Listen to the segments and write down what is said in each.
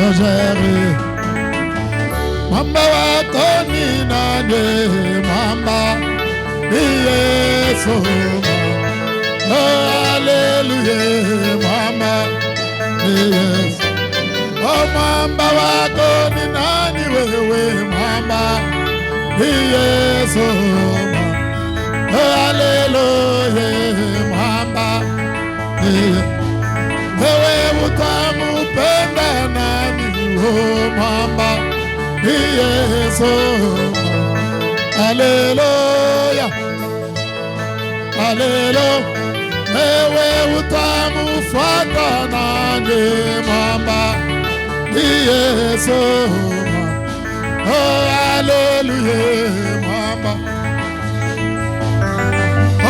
Ojeri Mwamba wako ni nani? Mwamba ni Yesu. Oh, hallelujah. Mwamba ni Yesu. Oh, mwamba wako ni nani wewe? Mwamba ni Yesu. Oh, hallelujah. Mwamba ni Yesu. Wewe utamupenda nani? Oh, mwamba ni Yesu. Hallelujah. Hallelujah. Wewe utamufuata nani? Mwamba ni Yesu. Oh, hallelujah. Mwamba.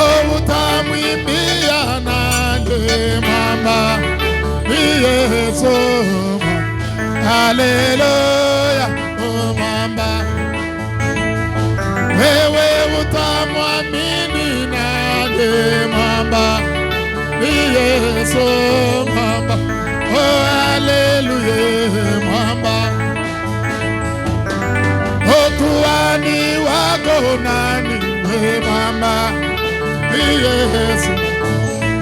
Oh, utamwimbia nani? Mwamba ni Yesu. Hallelujah. Oh, mwamba. Wewe utamwamini nani? Mwamba ni Yesu. Mwamba. Oh, hallelujah. Mwamba. Oh, kuhani wako nani? Mwamba ni Yesu.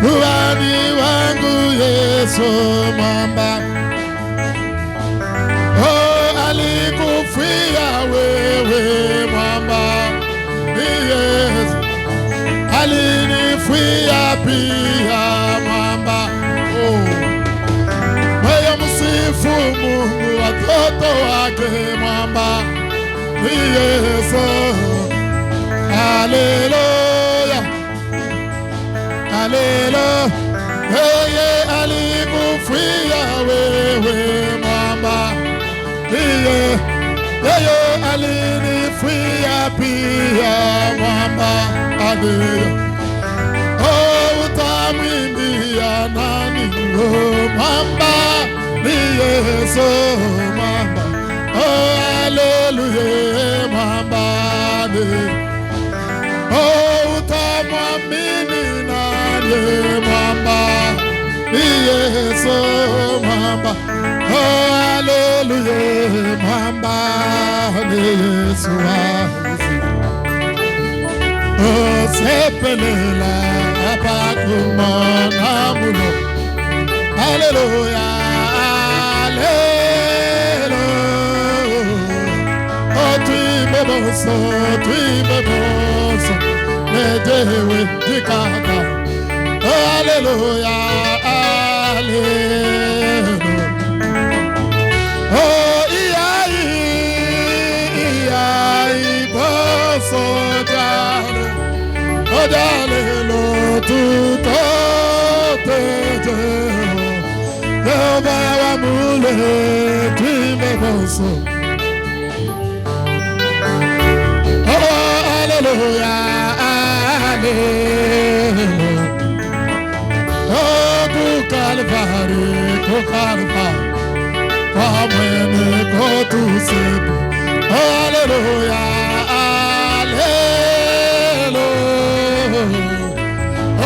Kuhani wangu Yesu. Mwamba. Oh, alikufia wewe. Mwamba ni Yesu. Alinifia pia. Mwamba. Oh, moyo msifu Mungu watoto wake. Mwamba ni Yesu. Hallelujah. Hallelujah. Yeye alikufia wewe. Mwamba yeye alinifia pia. Mwamba hallelujah. Oh, utamwimbia nani? Oh, mwamba ni Yesu. Mwamba. Oh, hallelujah. Mwamba ni. Oh, utamwamini nani? Mwamba ni Yesu. Mwamba. Oh, hallelujah. Mwamba ni Yesu. Oh, sepelela apakumona mulo. Hallelujah. Hallelujah. Oh, tuimeboso, tuimeboso. Nedewe dikaka. Oh, hallelujah. Hallelujah. Oh, iyai boso jale. Oh, jale lo tuto teje. Yehova wa mule tuime boso. Oh, hallelujah. Hallelujah. Oh, kukalvari, kukalvari. Pamene kotusebu. Hallelujah. Hallelujah.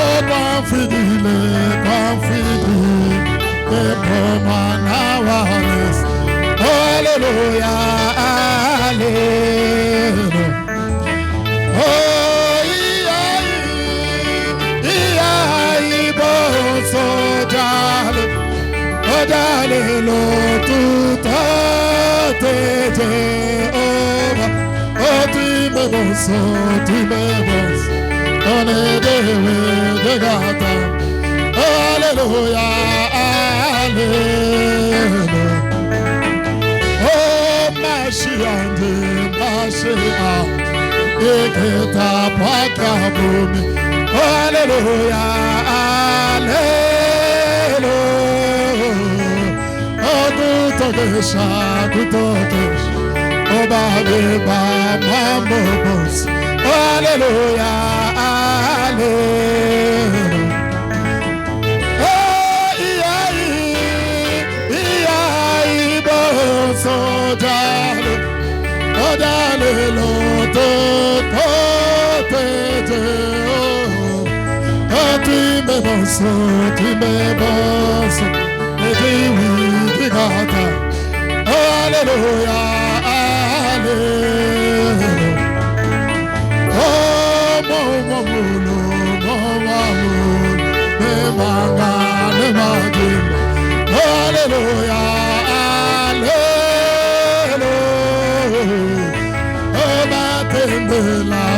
Oh, confidile, confidile. Epomana wales. Hallelujah. Hallelujah. Oh, iyai boso jale. Oh, jale lo tutate Jehovah. Oh, timeboso, timeboso. One dewe degata. Hallelujah, hallelujah. Oh, Mashiach, Mashiach. Eketa pakabumi. Hallelujah, hallelujah. Oh, kutokesha, kutokesha. Oh, babeba, mambobos. Hallelujah, hallelujah. Oh, iyai boso jale. Oh, jale lo to te. Oh, timeboso, timeboso. Ediwi digata. Alléluia, Alléluia. Oh, mon mamoulou, me manga, me magima. Alléluia, Alléluia. Oh,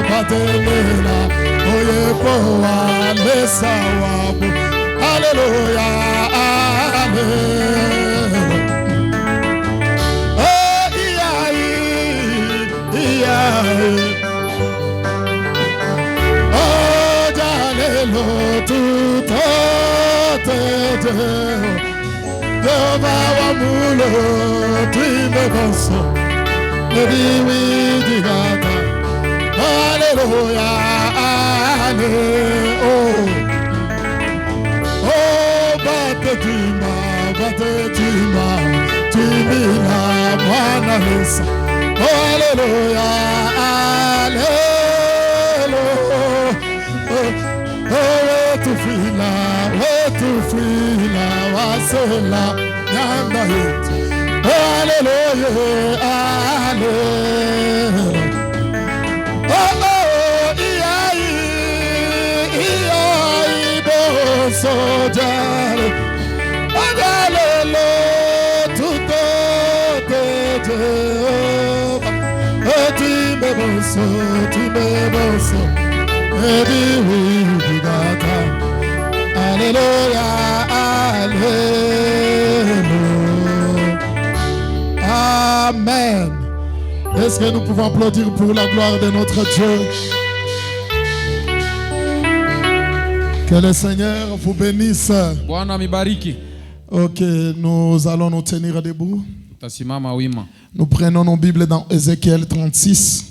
batendela, oye poa le sawabu. Alléluia, Alléluia. Oh, iai. Oh, jalelo tout Jehovah wa mulo tuime bonso Nebiwi digata. Alléluia, Alléluia. Oh, batetima, timila mwana lesa. Alléluia, Alléluia. Oh, wetu fila, wasela, nyanda yetu. Alléluia, Alléluia. Oh, iai, boso jale. Adalelo, tuto te Jehovah. Tu me boso. Ebi digata. Alléluia, Alléluia. Amen. Est-ce que nous pouvons applaudir pour la gloire de notre Dieu? Que le Seigneur vous bénisse. Ok, nous allons nous tenir debout. Nous prenons nos Bibles dans Ézéchiel 36.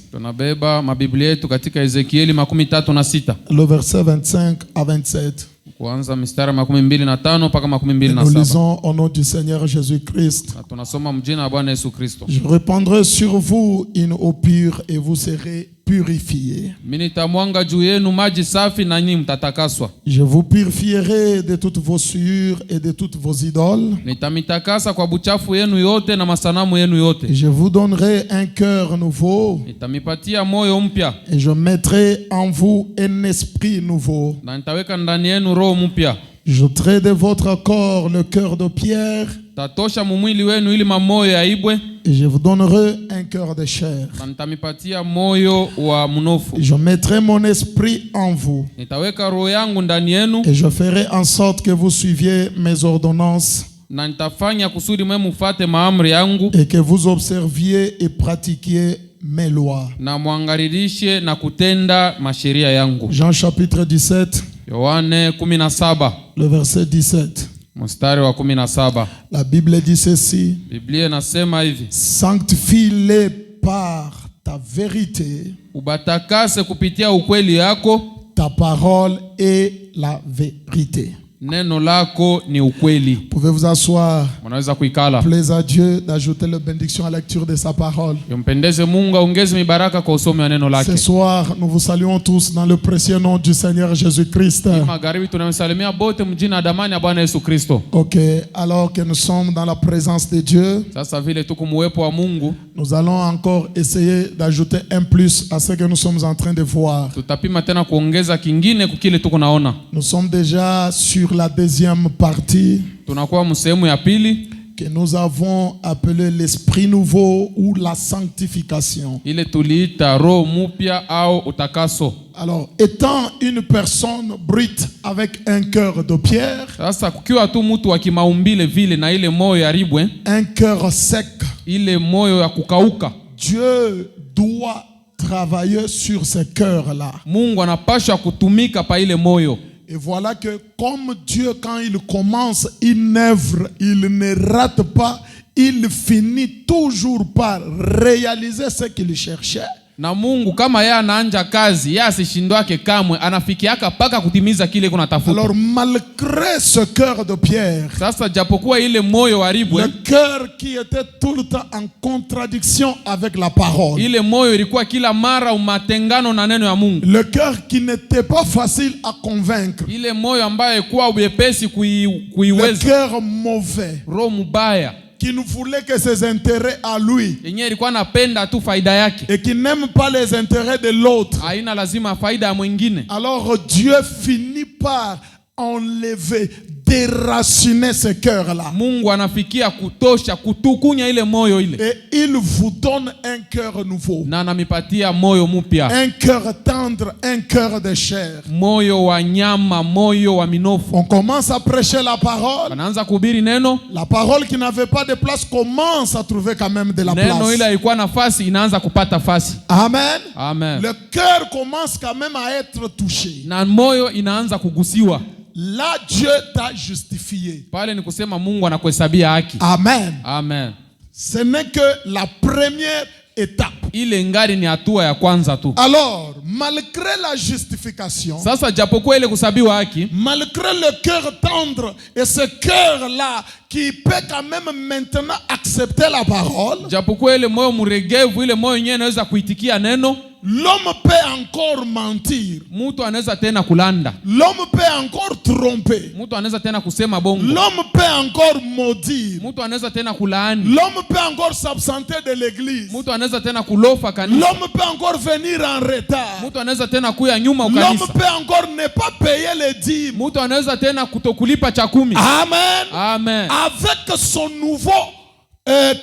Le verset 25 à 27. Kuanza mistari 25 mpaka 27. Nous lisons au nom du Seigneur Jésus-Christ. Tunasoma mjina wa Bwana Yesu Kristo. Je répandrai sur vous une eau pure et vous serez purifiés. Mimi nitamwanga juu yenu maji safi na nyinyi mtatakaswa. Je vous purifierai de toutes vos souillures et de toutes vos idoles. Nitamitakasa kwa buchafu yenu yote na masanamu yenu yote. Je vous donnerai un cœur nouveau. Nitamipatia moyo mpya. Et je mettrai en vous un esprit nouveau. Na nitaweka ndani yenu roho mpya. J'ôterai de votre corps le cœur de pierre. Tatosha mumwili wenu ili mamoyo yaibwe. Et je vous donnerai un cœur de chair. Na nitamipatia moyo wa mnofu. Je mettrai mon esprit en vous. Nitaweka roho yangu ndani yenu. Et je ferai en sorte que vous suiviez mes ordonnances. Na nitafanya kusudi mwe mfuate maamri yangu. Et que vous observiez et pratiquiez mes lois. Na muangalilishe na kutenda masheria yangu. Jean chapitre 17. Yohane 17. Le verset 17. Mstari wa 17. La Bible dit ceci. Biblia inasema hivi. Sanctifie-les par ta vérité. Ubatakase kupitia ukweli yako. Ta parole est la vérité. Neno lako ni ukweli. Pouvez vous asseoir. Mnaweza kuikala. Plaise à Dieu d'ajouter la bénédiction à la lecture de sa parole. Yompendeze Mungu ongeze mibaraka kwa usomi wa neno lake. Ce soir, nous vous saluons tous dans le précieux nom du Seigneur Jésus-Christ. Magharibi tunamsalimia bote mjina damani ya Bwana Yesu Kristo. OK, alors que nous sommes dans la présence de Dieu, sasa vile tuko muwepo wa Mungu, nous allons encore essayer d'ajouter un plus à ce que nous sommes en train de voir. Tutapima tena kuongeza kingine kukile tuko naona. Nous sommes déjà sur la deuxième partie tunakuwa msehemu ya pili que nous avons appelé l'esprit nouveau ou la sanctification. Ile tuliita roho mpya au utakaso. Alors, étant une personne brute avec un cœur de pierre, sasa kukiwa tu mtu wa kimaumbile vile na ile moyo yaribwe, un cœur sec, ile moyo ya kukauka, Dieu doit travailler sur ce cœur-là. Mungu anapaswa kutumika pa ile moyo. Et voilà que comme Dieu, quand il commence une œuvre, il ne rate pas, il finit toujours par réaliser ce qu'il cherchait. Na Mungu kama yeye anaanja kazi, yeye asishindwake kamwe, anafikiaka paka kutimiza kile kuna tafuta. Alors malgré ce cœur de pierre, sasa japokuwa ile moyo waribwe, le cœur qui était tout le temps en contradiction avec la parole, ile moyo ilikuwa kila mara umatengano na neno ya Mungu, le cœur qui n'était pas facile à convaincre, ile moyo ambaye kwa ubepesi kuiweza, le cœur mauvais, roho mbaya, qui ne voulait que ses intérêts à lui yenyewe ilikuwa napenda tu faida yake, et qui n'aime pas les intérêts de l'autre, haina lazima faida ya mwingine. alors Dieu finit par enlever, déraciner ce cœur-là. Mungu anafikia kutosha kutukunya ile moyo ile, Et il vous donne un cœur nouveau. na anamipatia moyo mpya, Un cœur tendre, un cœur de chair. moyo wa nyama, moyo wa minofu. On commence à prêcher la parole. Anaanza kuhubiri neno, La parole qui n'avait pas de place commence à trouver quand même de la neno ile place. ilikuwa nafasi inaanza kupata fasi. Amen. Amen. Le cœur commence quand même à être touché. Na moyo inaanza kugusiwa. Là, Dieu t'a justifié. Pale ni kusema Mungu anakuhesabia haki. Amen. Amen. Ce n'est que la première étape. Ile ngari ni hatua ya kwanza tu. Alors, malgré la justification, Sasa japokuwa ile kusabiwa haki, malgré le cœur tendre et ce cœur-là qui peut quand même maintenant accepter la parole, japokuwa ile moyo mregevu, ile moyo yenyewe inaweza kuitikia neno, l'homme peut encore mentir. mtu anaweza tena kulanda, L'homme peut encore tromper. mtu anaweza tena kusema bongo, L'homme peut encore maudire. mtu anaweza tena kulaani, L'homme peut encore s'absenter de l'église. mtu anaweza tena kulofa kanisa, L'homme peut encore venir en retard. mtu anaweza tena kuya nyuma L'homme ukanisa, peut encore ne pas payer les dîmes. mtu anaweza tena kutokulipa cha 10. Amen. Amen. Avec son nouveau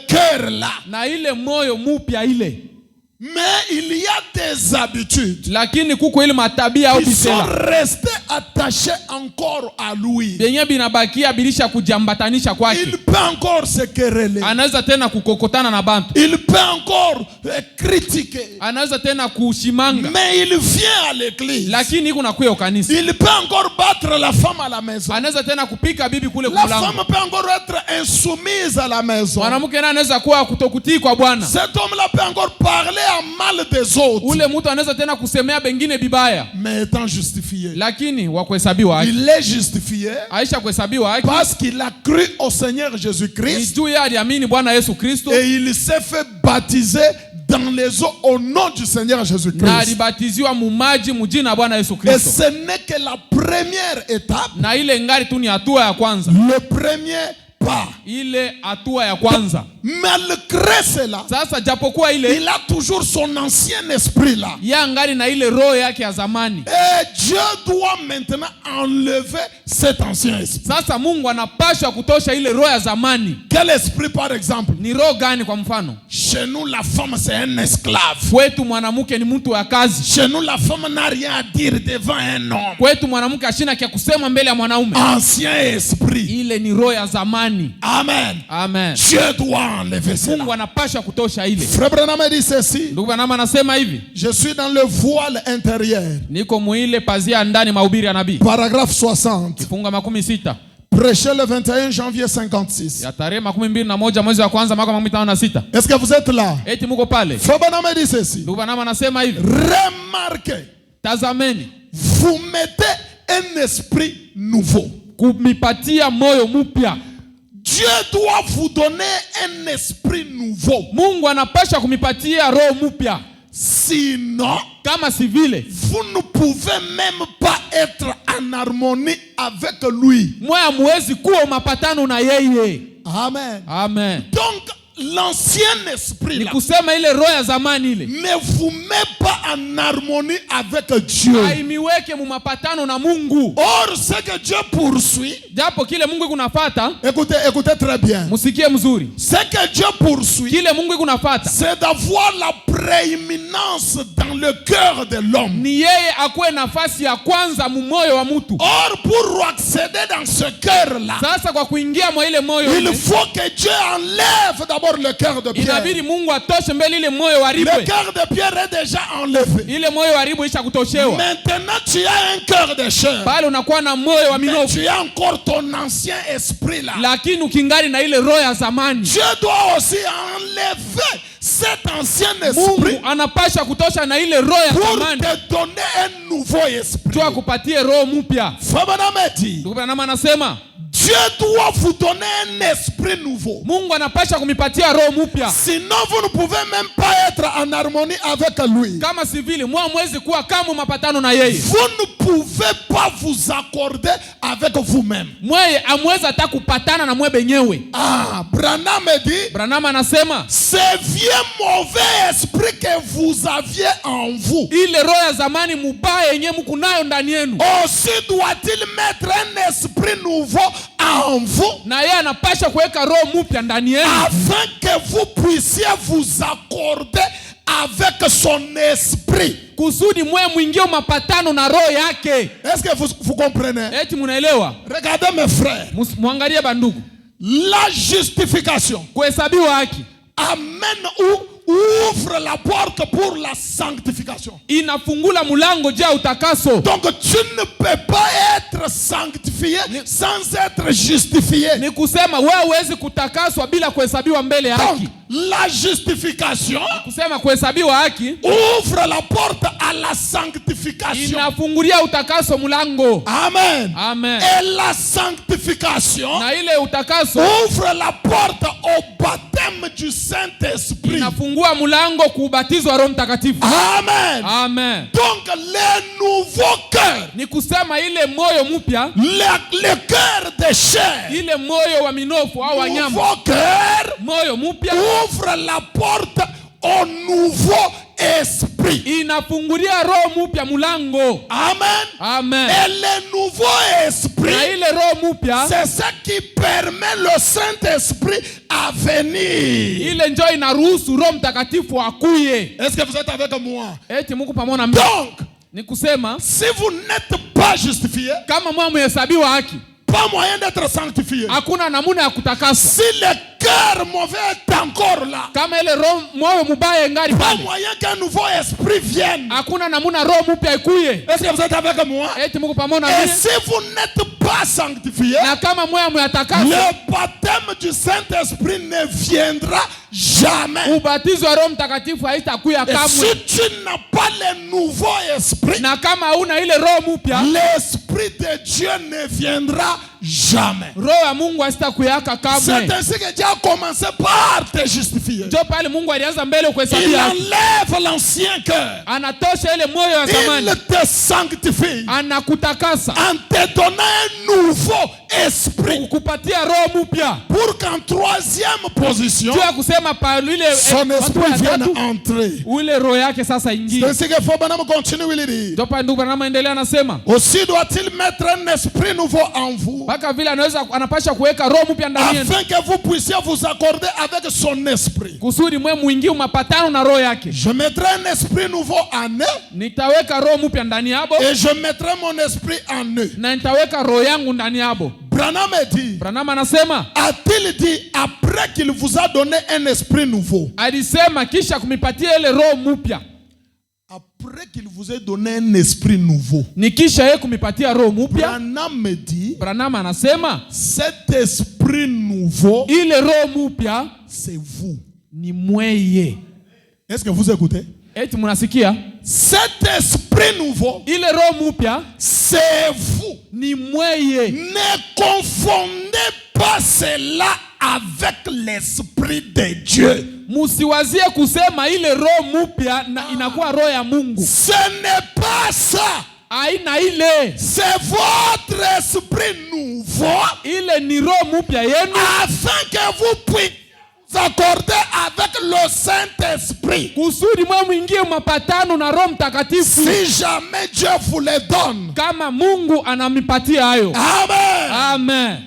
cœur-là. Na ile moyo mupya ile, Mais il y a des habitudes lakini kuko ile matabia au qui sont bisela restées attachées encore à lui. yenye binabakia bilisha kujambatanisha kwake. Il peut encore se quereller. Anaweza tena kukokotana na bantu, Il peut encore critiquer. anaweza tena kushimanga, Mais il vient à l'église. lakini iko nakuya ukanisa. Il peut encore battre la femme à la maison. Anaweza tena kupika bibi kule La kulango. femme peut encore être insoumise à la maison. Mwanamke naye anaweza kuwa kutokutii kwa Bwana. Cet homme-là peut encore parler à mal des autres. Ule mtu anaweza tena kusemea bengine bibaya, Mais étant justifié. lakini wa kuhesabiwa haki. Il est justifié Aisha kuhesabiwa haki parce qu'il a cru au Seigneur ni Jésus-Christ juu yeye aliamini Bwana Yesu Kristo, et il s'est fait baptiser dans les eaux au nom du Seigneur na Jésus-Christ. alibatiziwa mumaji mujina la Bwana Yesu Et Kristo. ce n'est que la première étape, Na ile ngari tu ni hatua ya kwanza, le premier pas. ile hatua ya kwanza. Malgré cela, Sasa japokuwa ile il a toujours son ancien esprit là. ya ngari na ile roho yake ya zamani, Et Dieu doit maintenant enlever cet ancien esprit. sasa Mungu anapaswa kutosha ile roho ya zamani. Quel esprit par exemple? Ni roho gani? Kwa mfano, Chez nous, la femme c'est un esclave. kwetu mwanamke ni mtu wa kazi. Chez nous, la femme n'a rien à dire devant un homme. Kwetu mwanamke ashina kia kusema mbele ya mwanaume. Ancien esprit. Ile ni roho ya zamani. Amen. Amen. Dieu doit enlever cela. Mungu anapaswa kutosha ile. Frère Branham dit ceci. Ndugu Branham anasema hivi, Je suis dans le voile intérieur. niko muile pazia ndani mahubiri ya nabii. Paragraphe 60. Kifunga 60 Prêché le 21 janvier 56. ya tarehe 21 mwezi wa kwanza mwaka 56. Est-ce que vous êtes là? Eti muko pale. Frère Branham dit ceci. Ndugu Branham anasema hivi, Remarquez, tazameni, vous mettez un esprit nouveau. kumipatia moyo mpya. Dieu doit vous donner un esprit nouveau. Mungu anapasha kumipatia roho mpya, Sinon, kama si vile vous ne pouvez même pas être en harmonie avec lui. moya muwezi kuwa mapatano na yeye. Amen. Amen. Donc, l'ancien esprit Ni là, kusema ile roho ya zamani ile ne vous met pas en harmonie avec Dieu. haimiweke mu mapatano na Mungu. Or, ce que Dieu poursuit, Japo kile Mungu kunafata, écoutez, écoutez très bien. musikie mzuri, Ce que Dieu poursuit, kile Mungu kunafata c'est d'avoir la prééminence dans le cœur de l'homme. ni yeye akuwe nafasi ya kwanza mu moyo wa mtu. Or, pour accéder dans ce cœur-là, Sasa kwa kuingia mwa ile moyo il ile, faut que Dieu enlève d'abord le cœur de Pierre. inabidi Mungu atoshe mbele ile moyo wa Le ribwe. cœur de Pierre est déjà enlevé. Ile moyo wa ribwe isha kutoshewa. Maintenant, tu as un cœur de chair. Pale unakuwa na moyo wa Mais minofu, tu as encore ton ancien esprit là. lakini ukingali na ile roho ya zamani. Dieu doit aussi enlever cet ancien esprit Mungu anapasha kutosha na ile roho ya pour zamani te donner un nouveau esprit. tu akupatie roho mpya. Frère Branham dit, Ndugu Branham anasema Dieu doit vous donner un esprit nouveau. nouveau. Mungu anapasha kumipatia roho mpya. Sinon vous ne pouvez même pas être en harmonie avec lui. Kama si vile mwezi kuwa kama mapatano na yeye. Vous ne pouvez pas vous accorder avec vous-même. Mweye amweza hata kupatana na mwe benyewe. Branham dit, Branham anasema, ce vieux mauvais esprit que vous aviez en vous, ile roho ya zamani mubaya yenye mko nayo ndani yenu, aussi doit-il mettre un esprit nouveau en vous, na yeye anapasha kuweka roho mpya ndani yenu, afin que vous puissiez vous accorder avec son esprit. kusudi mwe mwingie mapatano na roho yake. Est-ce que vous comprenez? Eti munaelewa? Regardez mes frères. Muangalie bandugu. La justification kuhesabiwa haki amène ou ouvre la porte pour la sanctification. Inafungula mulango ja utakaso. Donc tu ne peux pas être sanctifié sans être justifié. Ni kusema wewe huwezi kutakaswa bila kuhesabiwa mbele ya haki. La justification, kusema kuhesabiwa haki, ouvre la porte à la sanctification. Inafungulia utakaso mulango. Amen. Amen. Et la sanctification, na ile utakaso, ouvre la porte au baptême du Saint-Esprit. Inafungua mulango kubatizwa Roho Mtakatifu. Amen. Amen. Donc le nouveau cœur, ni kusema ile moyo mpya, le cœur de chair, ile moyo wa minofu au wanyama, nouveau cœur, moyo mpya ouvre la porte au nouveau esprit. Inafungulia roho mpya mulango. Amen. Amen. Et le nouveau esprit, na ile roho mpya, c'est ça qui permet le Saint-Esprit à venir. Ile njoo inaruhusu Roho Mtakatifu akuye. Est-ce que vous êtes avec moi? Eti Mungu pamoja na mimi. Donc, ni kusema si vous n'êtes pas justifié, kama mwa mhesabiwa haki, pas moyen d'être sanctifié. Hakuna namuna ya kutakasa. Si le cœur mauvais est encore là, kama ile roho moyo mubaya ngari pas pale, moyen qu'un nouveau esprit vienne. Hakuna namuna roho mpya ikuye. Est-ce que vous êtes avec moi? Eti Mungu pamoja na Et mimi. si vous n'êtes pas sanctifié, na kama moyo myatakasa, le baptême du Saint-Esprit ne viendra jamais. ubatizo wa Roho Mtakatifu haitakuya Et kamwe. si tu n'as pas le nouveau esprit, na kama una ile roho mpya, l'esprit de Dieu ne viendra jamais. roho ya Mungu haitakuyaka kamwe. C'est ainsi que Dieu a commencé par te justifier. Ndio pale Mungu alianza mbele Il kuhesabia. enlève l'ancien cœur. Anatosha ile moyo ya zamani. Il te sanctifie Anakutakasa. en te donnant un nouveau esprit. Kukupatia roho mpya. Pour qu'en troisième position, Ndio kusema pale ile son esprit vienne entrer. ule roho yake sasa C'est ingie. ainsi que Fabana continue, il dit. Ndio pale ndugu Branham endelea anasema, Aussi doit-il mettre un esprit nouveau en vous, mpaka vile anapasha kuweka roho mpya ndani yenu, afin que vous puissiez vous accorder avec son esprit. kusudi mwe muingie mapatano na roho yake. Je mettrai un esprit nouveau en eux, Nitaweka roho mpya ndani yabo, et je mettrai mon esprit en eux. na nitaweka roho yangu ndani yabo. Branham dit, Branham anasema, a-t-il dit après qu'il vous a donné un esprit nouveau? alisema kisha kumipatia ile roho mpya. Après qu'il vous ait donné un esprit nouveau. Ni kisha yeye kumipatia roho mpya. Branham dit, Branham anasema, cet esprit nouveau, ile roho mpya c'est vous. ni mweye. Est-ce que vous écoutez? Eti munasikia? Cet esprit nouveau, Ile roho mpya c'est vous. ni mweye. Ne confondez pas cela avec l'esprit de Dieu. Musiwazie kusema ile roho mpya na inakuwa roho ya Mungu. Ce n'est pas ça. Aina ile. C'est votre esprit nouveau, Ile ni roho mpya yenu, afin que vous puissiez vous accorder avec le Saint-Esprit. kusudi mwe mwingie mapatano na Roho Mtakatifu. Si jamais Dieu vous le donne. Kama Mungu anamipatia hayo. Amen. Amen.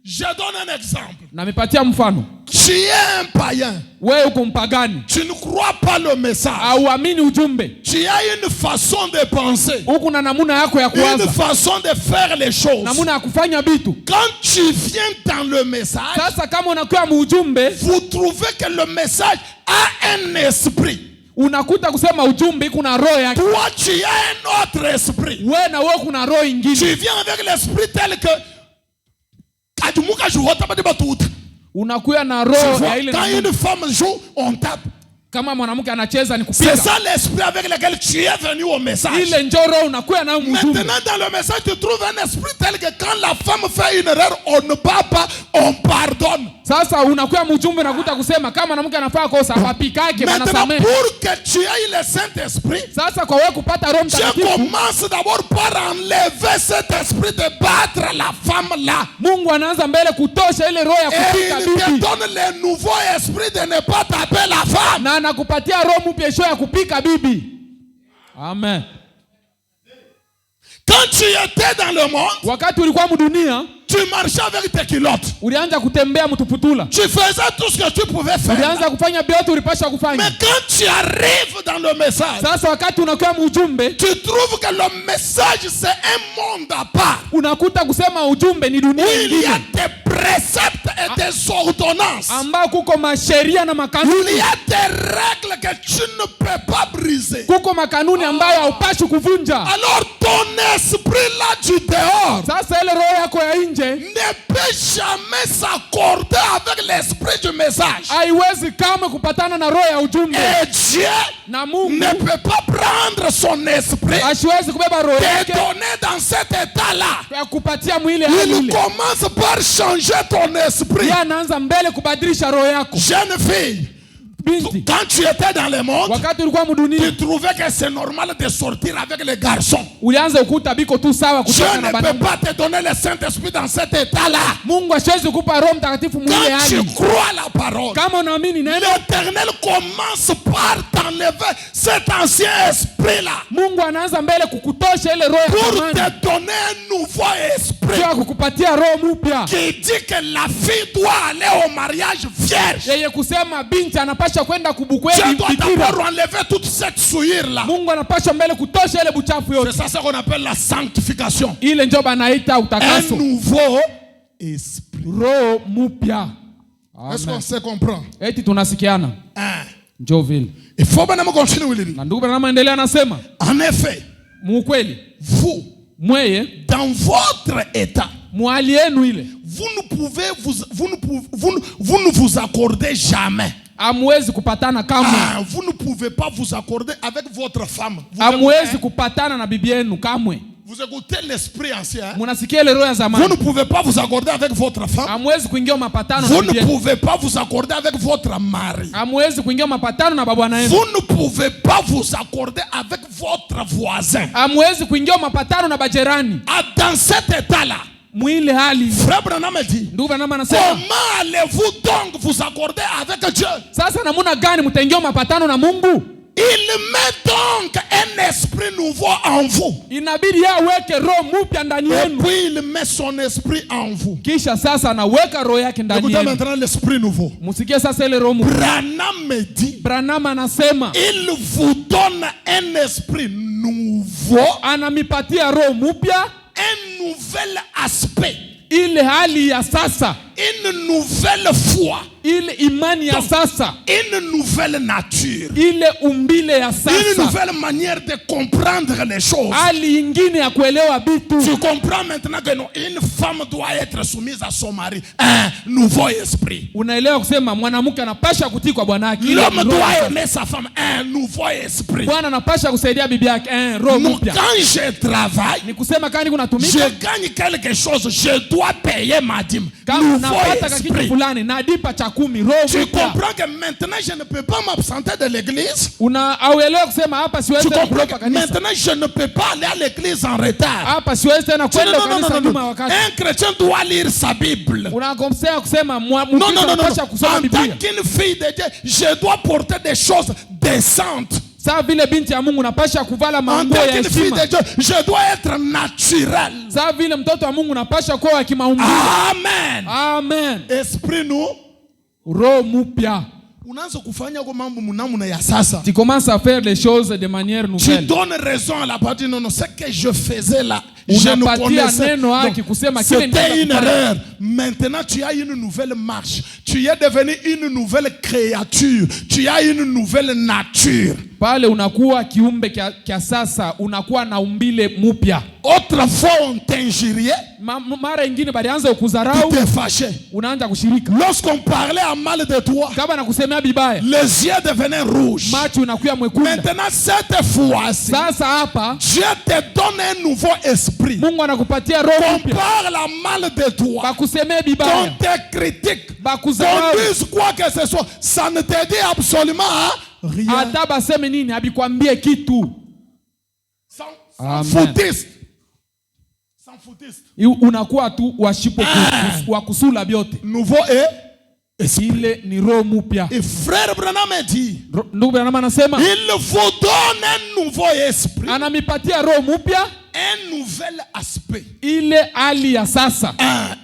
Je donne un exemple. Namipatia mfano. Tu es un païen. Wewe uko mpagani. Tu ne crois pas le message. Hauamini ujumbe. Tu as une façon de penser. Uko na namuna yako ya Une kuwaza. façon de faire les choses. Namuna ya kufanya vitu. Quand tu viens dans le message, Sasa kama unakuwa muujumbe, vous trouvez que le message a un esprit. unakuta kusema ujumbe kuna roho yake. Toi, tu as un autre esprit. Wewe na wewe kuna roho ingine. Tu viens avec l'esprit tel que Unakuwa na roho ya ile quand namuna. une femme joue, on tape. Kama mwanamke anacheza ni C'est kupika. ça l'esprit avec lequel tu es venu au message. Ile njoo roho unakuwa nayo mjumbe. Maintenant dans le message tu trouves un esprit tel que quand la femme fait une erreur on ne bat pas, on pardonne. Sasa unakuwa mjumbe nakuta kusema kama mwanamke anafanya kosa hapikake Maintenant banasamehe. pour que tu aies le Saint-Esprit, Sasa kwa wewe kupata Roho Dieu Mtakatifu, commence d'abord par enlever cet esprit de battre la femme là. Mungu anaanza mbele kutosha ile roho ya Et kupika il te bibi. donne le nouveau esprit de ne pas taper la femme. Na anakupatia roho mpya ya kupika bibi. Amen. Quand tu étais dans le monde, Wakati ulikuwa mdunia, tu marchais avec tes culottes. ulianza kutembea mtuputula. Tu faisais tout ce que tu pouvais faire. Ulianza kufanya vyote ulipaswa kufanya. Mais quand tu arrives dans le message, Sasa wakati unakuwa mjumbe, tu trouves que le message c'est un monde à part. unakuta kusema ujumbe ni Où dunia il y a nyingine des préceptes et des ordonnances. ambao kuko masheria na Il makanuni. y a des règles que tu ne peux pas briser. Kuko makanuni ambayo haupashi kuvunja. Alors ton esprit là du dehors Sasa ile roho yako ya nje ne peut jamais s'accorder avec l'esprit du message. haiwezi kama kupatana na roho ya ujumbe. Et Dieu Na Mungu ne peut pas prendre son esprit asiwezi kubeba roho et yake donner dans cet état-là. ya kupatia mwili hali Il ile. commence par changer ton esprit. Yeye anaanza mbele kubadilisha roho yako. Jeune fille, Binti, quand tu étais dans le monde, wakati ulikuwa mdunia, tu trouvais que c'est normal de sortir avec les garçons. ulianza ukuta biko tu sawa Je kutoka ne na peux banamu. pas te donner le Saint-Esprit dans cet état-là. Mungu asiwezi kupa roho mtakatifu mwili Quand tu hali. crois la parole, Kama unaamini neno, l'Éternel commence par t'enlever cet ancien esprit-là Mungu anaanza mbele kukutosha ile roho ya pour zamani. te donner un nouveau esprit Kwa kukupatia roho mpya. qui dit que la fille doit aller au mariage vierge. Yeye kusema binti anapasha kwenda kubukweni Tu dois bikira. d'abord enlever toute cette souillure-là. Mungu anapasha mbele kutosha ile buchafu C'est yote. ça ce qu'on appelle la sanctification. Ile ndio banaita Un utakaso. nouveau esprit. Roho mpya. Est-ce qu'on Amen. se comprend? Eti tunasikiana. Njoo vile. Il faut bien continuer, Willy. Na ndugu Branham endelea anasema, En effet, mukweli, vous, mweye, dans votre état, mwali yenu ile, vous ne vous accordez jamais. amwezi kupatana kamwe. Vous ne pouvez pas vous accorder avec votre femme. Amwezi kupatana na bibi yenu kamwe. Vous écoutez l'esprit ancien. Munasikia ile roho ya Vous ne zamani. pouvez pas vous accorder avec votre femme. Amwezi kuingia mapatano Vous na ne bibi yenu. pouvez pas vous accorder avec votre mari. Amwezi kuingia mapatano na babwana yenu. Vous ne pouvez pas vous accorder avec votre voisin. Amwezi kuingia mapatano na bajerani. Dans cet état-là, Mwile hali. Frère Branham dit, Ndugu Branham anasema, comment allez-vous donc vous accorder avec Dieu? sasa namuna gani mtaingia mapatano na Mungu? Il met donc un esprit nouveau en vous. Inabidi yeye aweke roho mpya ndani Et yenu. puis il met son esprit en vous. Kisha sasa anaweka roho yake ndani Écoutez yenu. maintenant l'esprit nouveau. Musikie sasa ile roho mpya. Branham me dit, Branham anasema, il vous donne un esprit nouveau, anamipatia roho mpya, un nouvel aspect, ile hali ya sasa, une nouvelle foi, ile imani ya sasa, une nouvelle nature, ile umbile ya une sasa, nouvelle manière de comprendre les choses. hali ingine ya kuelewa vitu. Tu comprends maintenant que non, une femme doit être soumise à son mari. Un nouveau esprit. Unaelewa kusema mwanamke anapasha kutii kwa bwana yake. Ile L'homme roho doit ya sasa. aimer sa femme. Un nouveau esprit. Bwana anapasha kusaidia bibi yake. Roho Donc, mpya. quand je travaille, Ni kusema kani kuna je tumika, gagne quelque chose, je dois payer ma dîme. kama Nouveau napata kitu esprit. fulani nadipa cha 10, roho Tu mpya. comprends que maintenant je ne peux pas m'absenter de l'église. Auelewa kusema hapa siwezi Tu tena comprends kutoka que kanisa. maintenant je ne peux pas aller à l'église en retard. Hapa siwezi tena Tu dis, kwenda non, non, kanisa non, nyuma non. ya wakati. Un chrétien doit lire sa Bible. Unakosea kusema Non, non, mkristo non, non, anapasha non. kusoma En Biblia. tant qu'une fille de Dieu, je dois porter des choses décentes. Sawa vile binti ya Mungu unapasha kuvala En manguo tant ya qu'une fille heshima. de Dieu, je dois être naturel. Sawa vile mtoto wa Mungu unapasha kuwa wa kimaumbile. Amen. Amen. Esprit nous. Roho mpya. Unaanza kufanya kwa mambo mnamna ya sasa. Tu commences à faire les choses de manière Tu nouvelle. donnes raison à la partie non, non, ce que je faisais là, je ne Unapatia connaissais. neno haki Donc, kusema kile c'était une nitaka erreur. Maintenant, tu as une nouvelle marche. Tu es devenu une nouvelle créature. Tu as une nouvelle nature. Pale unakuwa kiumbe kia sasa, unakuwa na umbile mupya. Autrefois on t'injuriait, mara ingine balianza ukuzarau, tu t'es fâché. unaanza kushirika. Lorsqu'on parlait à mal de toi, kama nakusemea bibaya, les yeux devenaient rouges. macho unakuwa mwekundu. Maintenant cette fois-ci, sasa hapa Dieu te donne un nouveau esprit. Mungu anakupatia roho On mpya. parle à mal de toi, Bakusemea on bibaya, te critique, on bakuzarau, dise quoi que ce soit, ça ne te dit absolument rien. hata baseme nini abikwambie kitu. Sans foutiste. Sans foutiste. Unakuwa tu washipo wa kusula byote. Nouveau ile ni roho mpya. Et frère Branham dit, ndugu Branham anasema, il vous donne un nouveau esprit, anamipatia roho mpya, un nouvel aspect, ile hali ya sasa,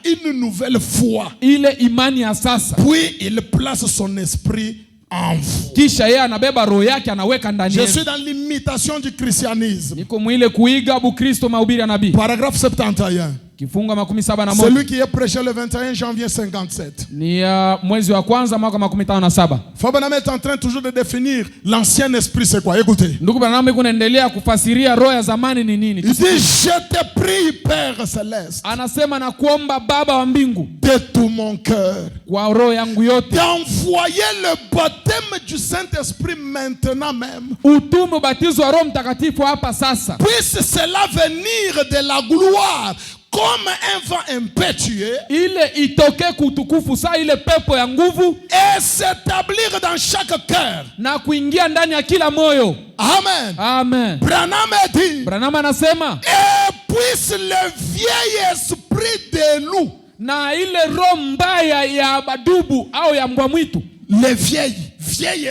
une nouvelle foi. ile imani ya sasa. Puis il place son esprit en vous. Kisha yeye anabeba roho yake anaweka ndani Je yenu. suis dans l'imitation du christianisme. Niko mwile kuiga Bukristo, mahubiri ya nabii. Paragraphe 71. Kifunga 71. Celui qui est prêché le 21 janvier 57. Ni mwezi wa kwanza mwaka 57. Fabana est en train toujours de définir l'ancien esprit, c'est quoi? Écoutez. Ndugu Branham yuko naendelea kufasiria roho ya zamani ni nini. Il dit, je te prie, Père céleste, Anasema na kuomba Baba wa mbingu, de tout mon cœur, kwa roho yangu yote, d'envoyer le baptême du Saint-Esprit maintenant même. utume ubatizo wa Roho Mtakatifu hapa sasa. Puisse cela venir de la gloire comme un vent impétueux, ile itoke kutukufu saa ile pepo ya nguvu, et s'établir dans chaque cœur. na kuingia ndani ya kila moyo. Amen. Amen. Branham dit, Branham anasema, et puisse le vieil esprit de loup, na ile roho mbaya ya badubu au ya mbwa mwitu, le vieil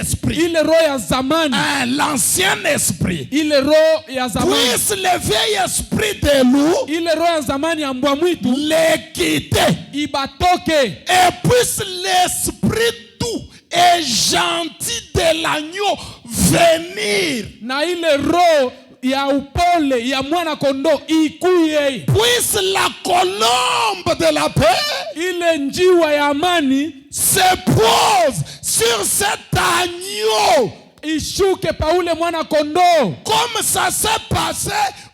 esprit, ile roho ya zamani, l'ancien esprit, ile roho ya zamani, puisse le vieil esprit de loup ile roho ya zamani ya mbwa mwitu les quitter, ibatoke, et puisse l'esprit doux et gentil de l'agneau venir, na ile roho ya upole ya mwana kondoo ikuye, puisse la colombe de la paix ile njiwa ya amani se pose sur cet agneau, ishuke pa ule mwana kondoo, comme ça s'est passé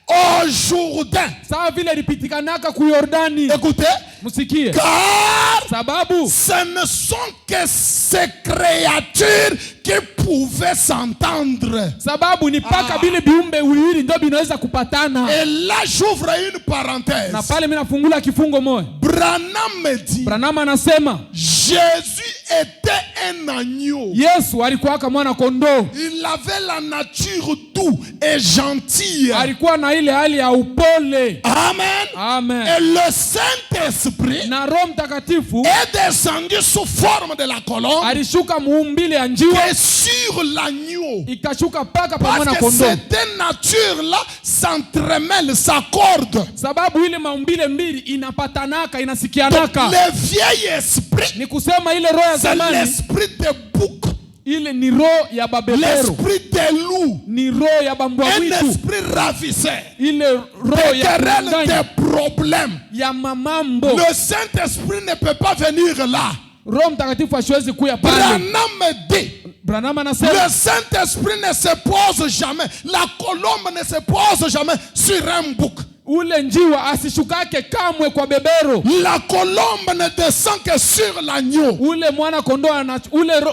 au Jourdain. sawa vile lipitikanaka ku Yordani. Écoutez, Musikie, car sababu ce ne sont que ces créatures qui pouvaient s'entendre. sababu ni paka bile biumbe wiwili ndio binaweza kupatana. Et là, j'ouvre une parenthèse. Na pale mimi nafungula kifungo moja. Branham me dit, Branham anasema Jésus était un agneau. Yesu alikuwa kama mwana kondoo. Il avait la nature douce et gentille. Alikuwa na ile hali ya upole. Amen. Amen. Et le Saint-Esprit Na Roho Mtakatifu est descendu sous forme de la colombe alishuka muumbile ya njiwa, et sur l'agneau. ikashuka paka pa Parce mwana que kondoo. ces deux natures-là s'entremêlent, s'accordent. Sababu ile maumbile mbili inapatanaka, Donc, inasikianaka. le vieil esprit, Ni kusema ile roho ya c'est zamani, l'esprit de bouc, ile ni roho ya babebero, l'esprit de loup, ni roho ya bambwa un mwitu, esprit ravisseur, ile roho ya querelle kudanganya, des problèmes. ya mamambo. Le Saint-Esprit ne peut pas venir là. Roho Mtakatifu hasiwezi kuya pale. Branham me dit, Branham anasema le Saint-Esprit ne se pose jamais, la colombe ne se pose jamais sur un bouc. ule njiwa asishukake kamwe kwa bebero. La colombe ne descend que sur l'agneau. Ule mwana kondoo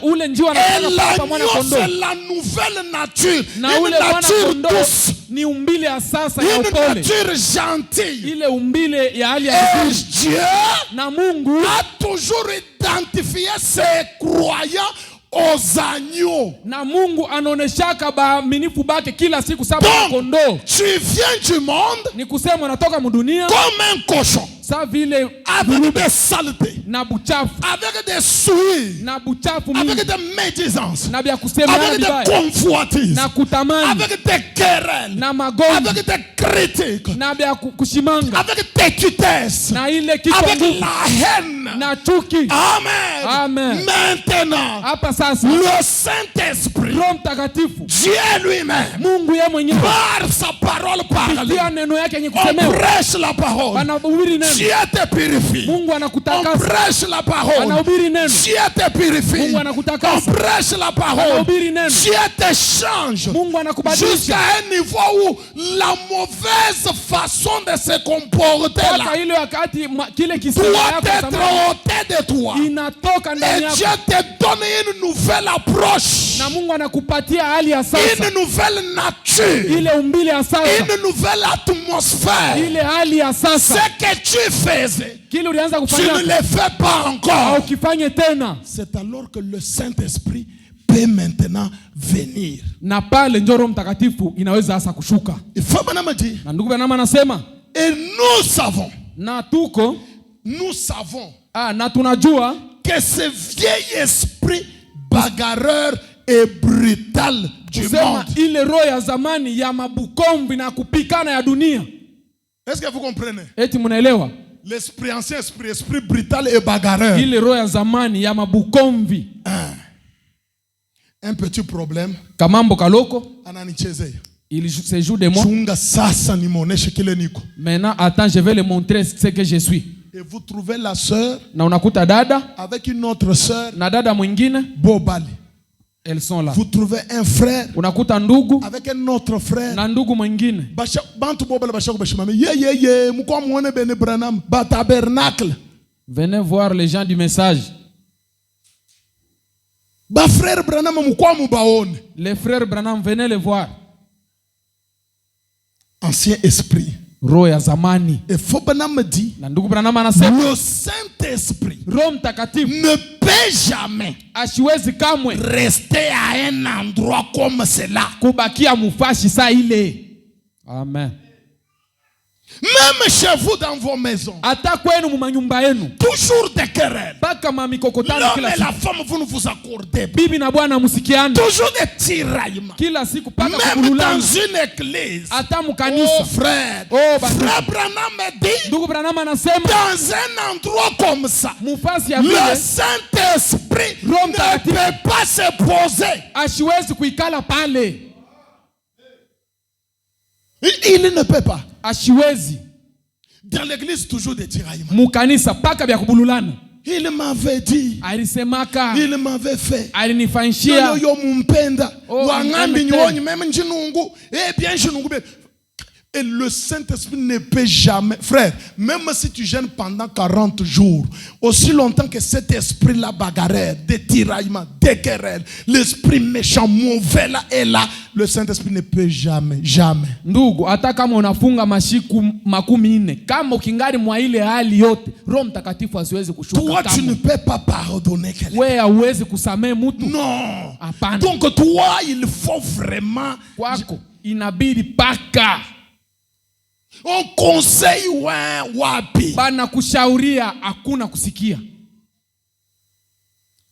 ule njiwa Et anatoka kwa mwana l'agneau, kondoo. c'est la nouvelle nature. Na Une ule mwana nature kondoo douce. ni umbile ya sasa ya Une upole. nature gentille. Ile umbile ya hali ya Et vizuri. Dieu Na Mungu a toujours identifié ses croyants aux agneaux. na Mungu anaoneshaka baaminifu bake kila siku saba Donc, kondoo. tu viens du monde Ni kusema unatoka mdunia comme un cochon, sa vile avec des saletés, na buchafu avec des souilles, na buchafu avec mingi des médisances, na vya kusema avec des vibaya convoitises, na kutamani avec des querelles, na magonjwa avec des critiques, na vya kushimanga avec des cutesses, na ile kitu avec nguvu la haine. na chuki. Amen. Amen. Maintenant, Hapa sasa le Saint-Esprit Saint-Esprit, Roho Mtakatifu, Dieu lui-même, Mungu yeye mwenyewe, par sa parole parlée, kupitia neno yake yenye on kusemewa, prêche la parole. anahubiri neno. Dieu te purifie. Mungu On anakutakasa, prêche la parole. anahubiri neno. Dieu te purifie. Mungu On anakutakasa, prêche la parole. anahubiri neno. Dieu te change. Mungu anakubadilisha Jusqu'à un niveau où la mauvaise façon de se comporter là mpaka ile wakati kile kisema doit yako être zamani ôté de toi. inatoka Et ndani yako, Dieu te donne une nouvelle approche, na Mungu anakupatia hali ya sasa, une nouvelle nature, ile umbile ya sasa, une nouvelle atmosphère. ile hali ya Ce sasa. que tu faisais, Kile ulianza tu ne kufanya le fais pas encore. au kifanye tena, C'est alors que le Saint-Esprit peut maintenant venir. na pale ndio Roho Mtakatifu inaweza hasa kushuka. Il faut maintenant dire, Na ndugu Branham anasema, et nous savons, na tunajua que ce vieil esprit bagarreur et brutal du kusema monde. ile roho ya zamani ya mabukombi na kupikana ya dunia. Est-ce que vous comprenez? Eti mnaelewa? L'esprit ancien, esprit brutal et bagarreur. Ile roho ya zamani ya mabukombi. Un petit problème. Kamambo kaloko, Ananichezea. il se joue de moi. Chunga sasa nimoneshe kile niko. Maintenant, attends, je vais le montrer ce que je suis. Et vous trouvez la sœur Na unakuta dada avec une autre sœur, na dada mwingine, Bobali. elles sont là. Vous trouvez un frère Unakuta ndugu avec un autre frère. na ndugu mwingine. Bantu Bobali bashako bashimame. Ye, mukwa muone bene Branham ba tabernacle. Venez voir les gens du message. Ba frère Branham mukwa mubaone. Les frères Branham, venez les voir. Ancien esprit. Roho ya zamani. Et faut Branham dit, Na ndugu Branham anasema, le Saint-Esprit Roho Mtakatifu ne peut jamais asiwezi kamwe rester à un endroit comme cela. kubakia mufashi saa ile. Amen. Même chez vous dans vos maisons, Hata kwenu mumanyumba yenu, toujours des querelles. paka mamikokotano L'homme kila et la siku. femme, vous ne vous accordez pas. Bibi na bwana musikiana Toujours des tiraillements. kila siku paka Même dans kubululana. une église. Hata Oh mukanisa. frère, Oh, bandugu. frère Branham me dit, Ndugu Branham anasema dans un endroit comme ça, mufasi ya le vile Saint-Esprit Roho ne Mtakatifu peut pas se poser. ashiwezi kuikala pale, Il ne peut pas. ashiwezi Dans l'église, toujours des tiraillements. mukanisa paka vya kubululana. Il m'avait dit, Alisemaka, il m'avait fait. alinifanyishia. Yo mumpenda. Oh, Wangambi mpenda. nyonyi même njinungu. Eh bien njinungu. Et le Saint-Esprit ne peut jamais, frère, même si tu gênes pendant 40 jours, aussi longtemps que cet esprit-là bagarre, des tiraillements, des querelles, l'esprit méchant, mauvais là est là, le Saint-Esprit ne peut jamais, jamais. Ndugu, hata kama unafunga mashiku 40, kama ukingari mwa ile hali yote, Roho Mtakatifu asiwezi kushuka. Toi, tu ne peux pas pardonner quelqu'un. Wewe hauwezi kusamehe mtu. Non. Hapana. Donc toi, il faut vraiment... Kwako inabidi paka On conseille wapi. bana kushauria, hakuna kusikia.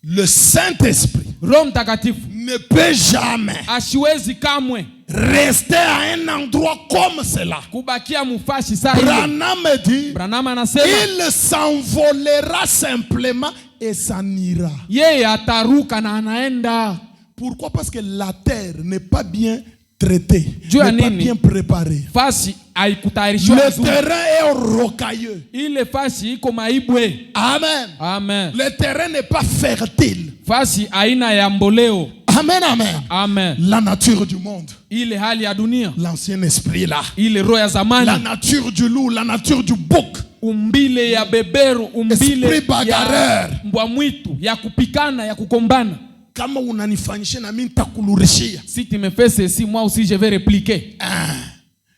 Le Saint-Esprit Roho Mtakatifu ne peut jamais ashiwezi kamwe rester à un endroit comme cela. kubakia mufashi saa ile. Branham dit, Branham anasema il s'envolera simplement et s'en ira. yeye ataruka na anaenda. Pourquoi? Parce que la terre n'est pas bien traitée, Jua n'est pas nini? bien préparée. Fashi haikutayarishwa Le vizuri. terrain est rocailleux. Ile fashi iko maibwe. Amen. Amen. Le terrain n'est pas fertile. Fashi aina ya mboleo. Amen, amen. Amen. La nature du monde. Ile hali ya dunia. L'ancien esprit là. Ile roho ya La zamani. nature du loup, la nature du bouc. Umbile ya beberu, umbile Esprit bagarreur. ya mbwa mwitu, ya kupikana, ya kukombana. Kama unanifanyisha na mimi nitakulurishia. Si tu me fais ceci, moi aussi je vais répliquer.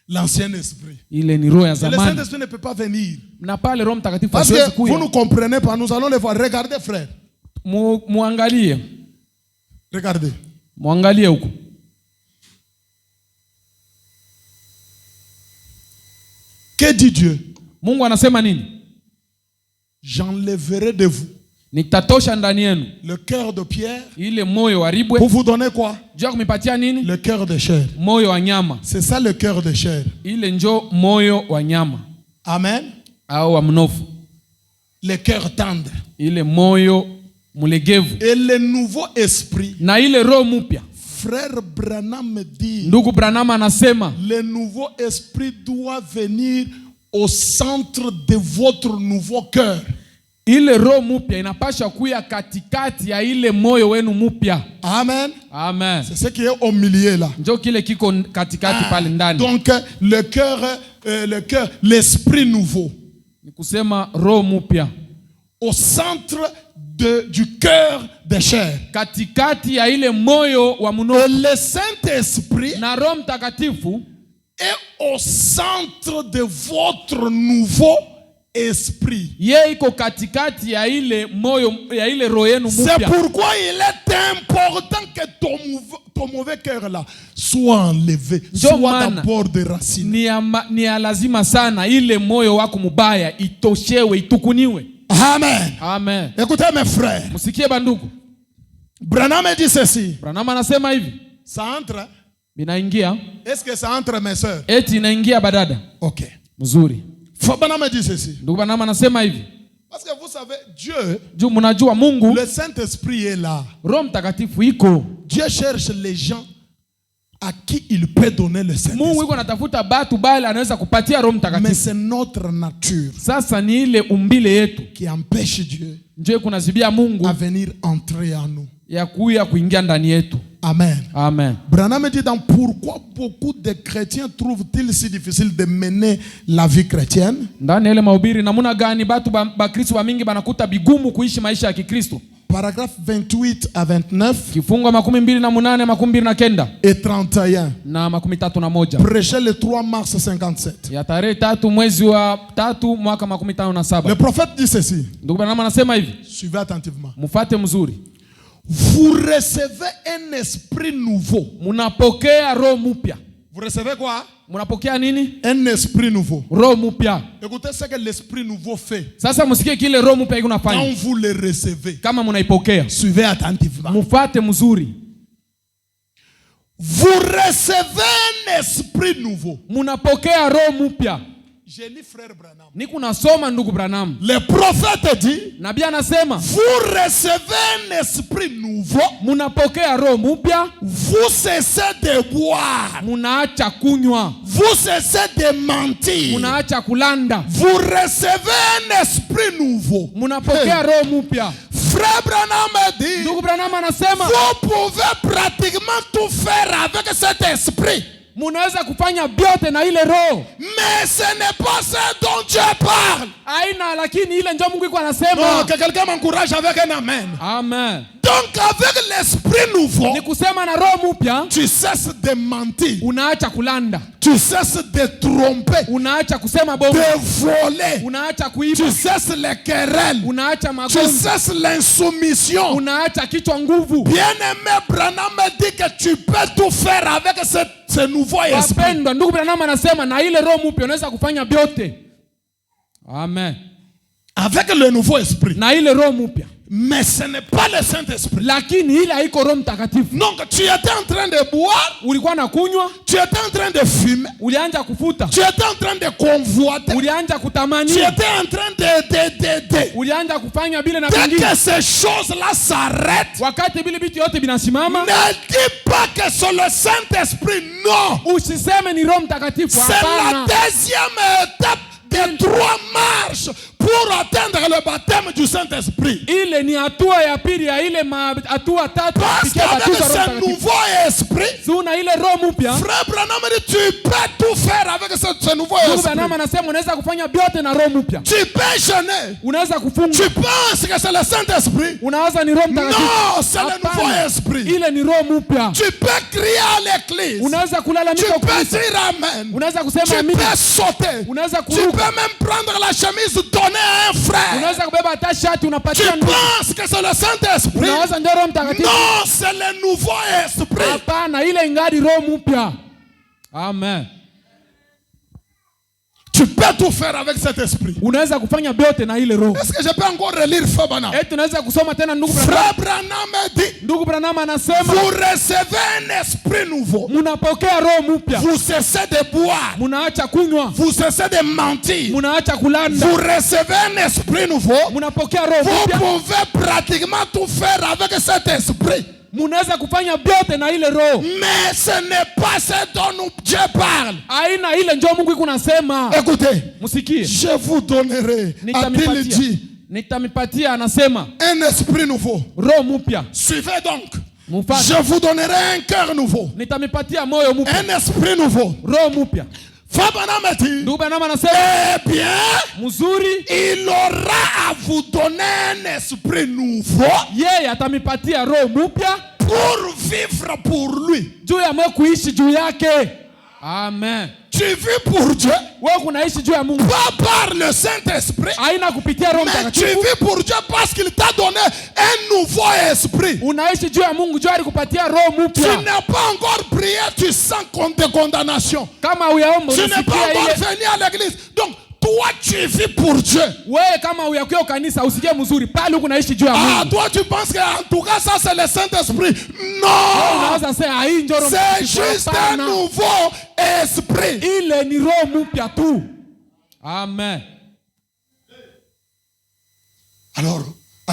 L'ancien esprit. Ile ni roho ya Et le zamani. Saint-Esprit ne peut pas venir. Na pale Roho Mtakatifu Parce hasiwezi que vous ne kuja. comprenez pas, nous allons les voir. Regardez frère. Muangalie. Regardez. Muangalie huko. Que dit Dieu? Mungu anasema nini? J'enlèverai de vous Nitatosha ndani yenu le cœur de pierre ile moyo wa ribwe. pour vous donner quoi? Jua kumipatia nini? Le cœur de chair. Moyo wa nyama. C'est ça le cœur de chair. Ile njo moyo wa nyama Amen. au wa mnofu. Le cœur tendre. Ile moyo mulegevu. Et le nouveau esprit Na ile roho mpya Frère Branham me dit, Ndugu Branham anasema le nouveau esprit doit venir au centre de votre nouveau cœur. ile roho mupya inapasha kuya katikati ya ile moyo wenu mupya. Amen. Amen. C'est ce qui est au milieu là. Njo kile kiko katikati pale ndani. Donc le cœur, l'esprit nouveau. Ni kusema roho mupya. Au centre du cœur des chairs. Katikati ya ile moyo wa muno. Le Saint-Esprit na Roho Mtakatifu est au centre de votre nouveau esprit. Yeye iko katikati ya ile moyo ya ile roho yenu mpya. C'est pourquoi il est important que ton mauvais cœur là soit enlevé, soit d'abord déraciné. Ni lazima sana ile moyo wako mubaya itoshewe, itukuniwe. Amen. Amen. Écoutez mes frères. Musikie bandugu. Branham dit ceci. Branham anasema hivi. Ça entre. Binaingia. Est-ce que ça entre mes sœurs? Eti inaingia badada. OK. Mzuri. Branham dit ceci. Ndugu Branham anasema hivi. Parce que vous savez, Dieu, mnajua Mungu, le Saint-Esprit est là. Roho Mtakatifu iko. Dieu cherche les gens à qui il peut donner le Saint-Esprit. Mungu iko anatafuta batu bali anaweza kupatia Roho Mtakatifu. Mais c'est notre nature. Sasa ni ile umbile yetu qui empêche Dieu nje kunazibia Mungu à venir entrer en nous. Ya kuingia ndani yetu. Amen. Amen. Branham dit donc pourquoi beaucoup de chrétiens trouvent-ils si difficile de mener la vie chrétienne? Ndani ile mahubiri namuna gani batu ba Kristo wa mingi banakuta bigumu kuishi maisha ya Kikristo. Paragraphe 28 à 29. Kifungo 28 29 et 31. Na 31. Prêché le 3 mars 57. Ya tarehe 3 mwezi wa 3 mwaka 57. Le prophète dit ceci. Ndugu Branham anasema hivi. Suivez attentivement. Mufate mzuri. Vous recevez un esprit nouveau. Munapokea roho mpya. Vous recevez quoi? Munapokea nini? Un esprit nouveau. Roho mpya. Écoutez ce que l'esprit nouveau fait. Sasa musikie kile roho mpya iko nafanya. Quand vous le recevez. Kama munaipokea. Suivez attentivement. Mufate mzuri. Vous recevez un esprit nouveau. Munapokea roho mpya. Je lis frère Branham. Niko nasoma ndugu Branham. Le prophète dit, nabii anasema, vous recevez un esprit nouveau. Munapokea roho mpya. Vous cessez de boire. Munaacha kunywa. Vous cessez de mentir. Munaacha kulanda. Vous recevez un esprit nouveau. Munapokea roho mpya. Frère Branham dit, ndugu Branham anasema, vous pouvez pratiquement tout faire avec cet esprit. Munaweza kufanya byote na ile roho. Mais ce n'est pas ça dont Dieu parle. Aina lakini ile ndio Mungu iko anasema. Non, que quelqu'un m'encourage avec un amen. Amen. Donc avec l'esprit nouveau, ni kusema na roho mpya, tu cesses de mentir. Unaacha kulanda. Tu cesses de tromper. Unaacha kusema bongo. De voler. Unaacha kuiba. Tu cesses les querelles. Unaacha magomvi. Tu cesses l'insoumission. Unaacha kichwa nguvu. Bien-aimé, Branham dit que tu peux tout faire avec ce nouveau esprit. Wapendwa, ndugu Branham anasema na ile roho mpya unaweza kufanya byote. Amen. Avec le nouveau esprit. Na ile roho mpya. Mais ce n'est pas le Saint-Esprit. Lakini ile haiko Roho Mtakatifu. Donc tu étais en train de boire. Ulikuwa na kunywa. Tu étais en train de fumer. Ulianza kufuta. Tu étais en train de convoiter. Ulianza kutamani. Tu étais en train de. Ulianza kufanya bila na vingine. Dès que ces choses-là s'arrêtent. Wakati bila vitu yote binasimama. Ne dis pas que c'est le Saint-Esprit. Non. Usiseme ni Roho Mtakatifu. C'est la deuxième étape des 3 marches pour atteindre le baptême du Saint-Esprit. Ile ni hatua ya pili ya ile hatua tatu. Parce qu'avec ce nouveau esprit, una ile roho mpya. Frère Branham dit tu peux tout faire avec ce nouveau esprit. Branham anasema unaweza kufanya vyote na roho mpya. Tu peux jeûner. Unaweza kufunga. Tu penses que c'est le Saint-Esprit? Unawaza ni Roho Mtakatifu. Non, c'est le nouveau esprit. Ile ni roho mpya. Tu peux crier à l'église. Unaweza kulalamika. Tu peux dire amen. Unaweza kusema amina. Tu peux sauter. Unaweza kuruka. Tu peux même prendre la chemise donner à un frère. Unaweza kubeba hata shati unapatia ndugu. Tu penses que c'est le Saint-Esprit? Unawaza ndio Roho Mtakatifu. Non, c'est le nouveau esprit. Hapana, ile ingadi roho mpya. Amen. Tu peux tout faire avec cet esprit. Unaweza kufanya vyote na ile roho. Est-ce que je peux encore relire Frère Branham? Tunaweza kusoma tena ndugu Branham. Frère Branham dit. Ndugu Branham anasema. Vous recevez un esprit nouveau. Munapokea roho mpya. Vous cessez de boire. Munaacha kunywa. Vous cessez de mentir. Munaacha kulanda. Vous recevez un esprit nouveau. Munapokea roho mpya. Vous pouvez pratiquement tout faire avec cet esprit. Munaweza kufanya vyote na ile roho. Mais ce n'est pas ce dont Dieu parle. Aina ile njoo Mungu iko nasema. Écoutez, Musikie. je vous donnerai, a-t-il dit, Nitamipatia anasema un esprit nouveau. roho mpya. Suivez donc. Mufate. Je vous donnerai un cœur nouveau. Nitamipatia moyo mpya. Un esprit nouveau. Roho mpya. Fabana me dit, Ndugu Branham anasema eh bien, mzuri, il aura à vous donner un esprit nouveau yeye atamipatia roho mpya pour vivre pour lui. juu ya mwe kuishi juu yake. Amen. Tu vis pour Dieu, Wewe kunaishi juu ya Mungu. pas par le Saint-Esprit, Haina kupitia roho mais tu mtakatifu. vis pour Dieu parce qu'il t'a donné un nouveau esprit. Unaishi juu ya Mungu juu alikupatia roho Tu mpya. n'as pas encore prié, tu sens de condamnation. Kama uyaomba Tu n'es pas unasikia encore ile. venu à l'église. Donc, toi, tu vis pour Dieu. Wewe kama uyakuwa kanisa usikie mzuri pale huko unaishi juu ya Ah, Mungu. toi, tu penses qu'en tout cas, ça, c'est le Saint-Esprit. Non! Unaweza sema hii njoo roho C'est mtakatifu. juste un Hapana. nouveau esprit. Ile ni roho mpya tu. Amen.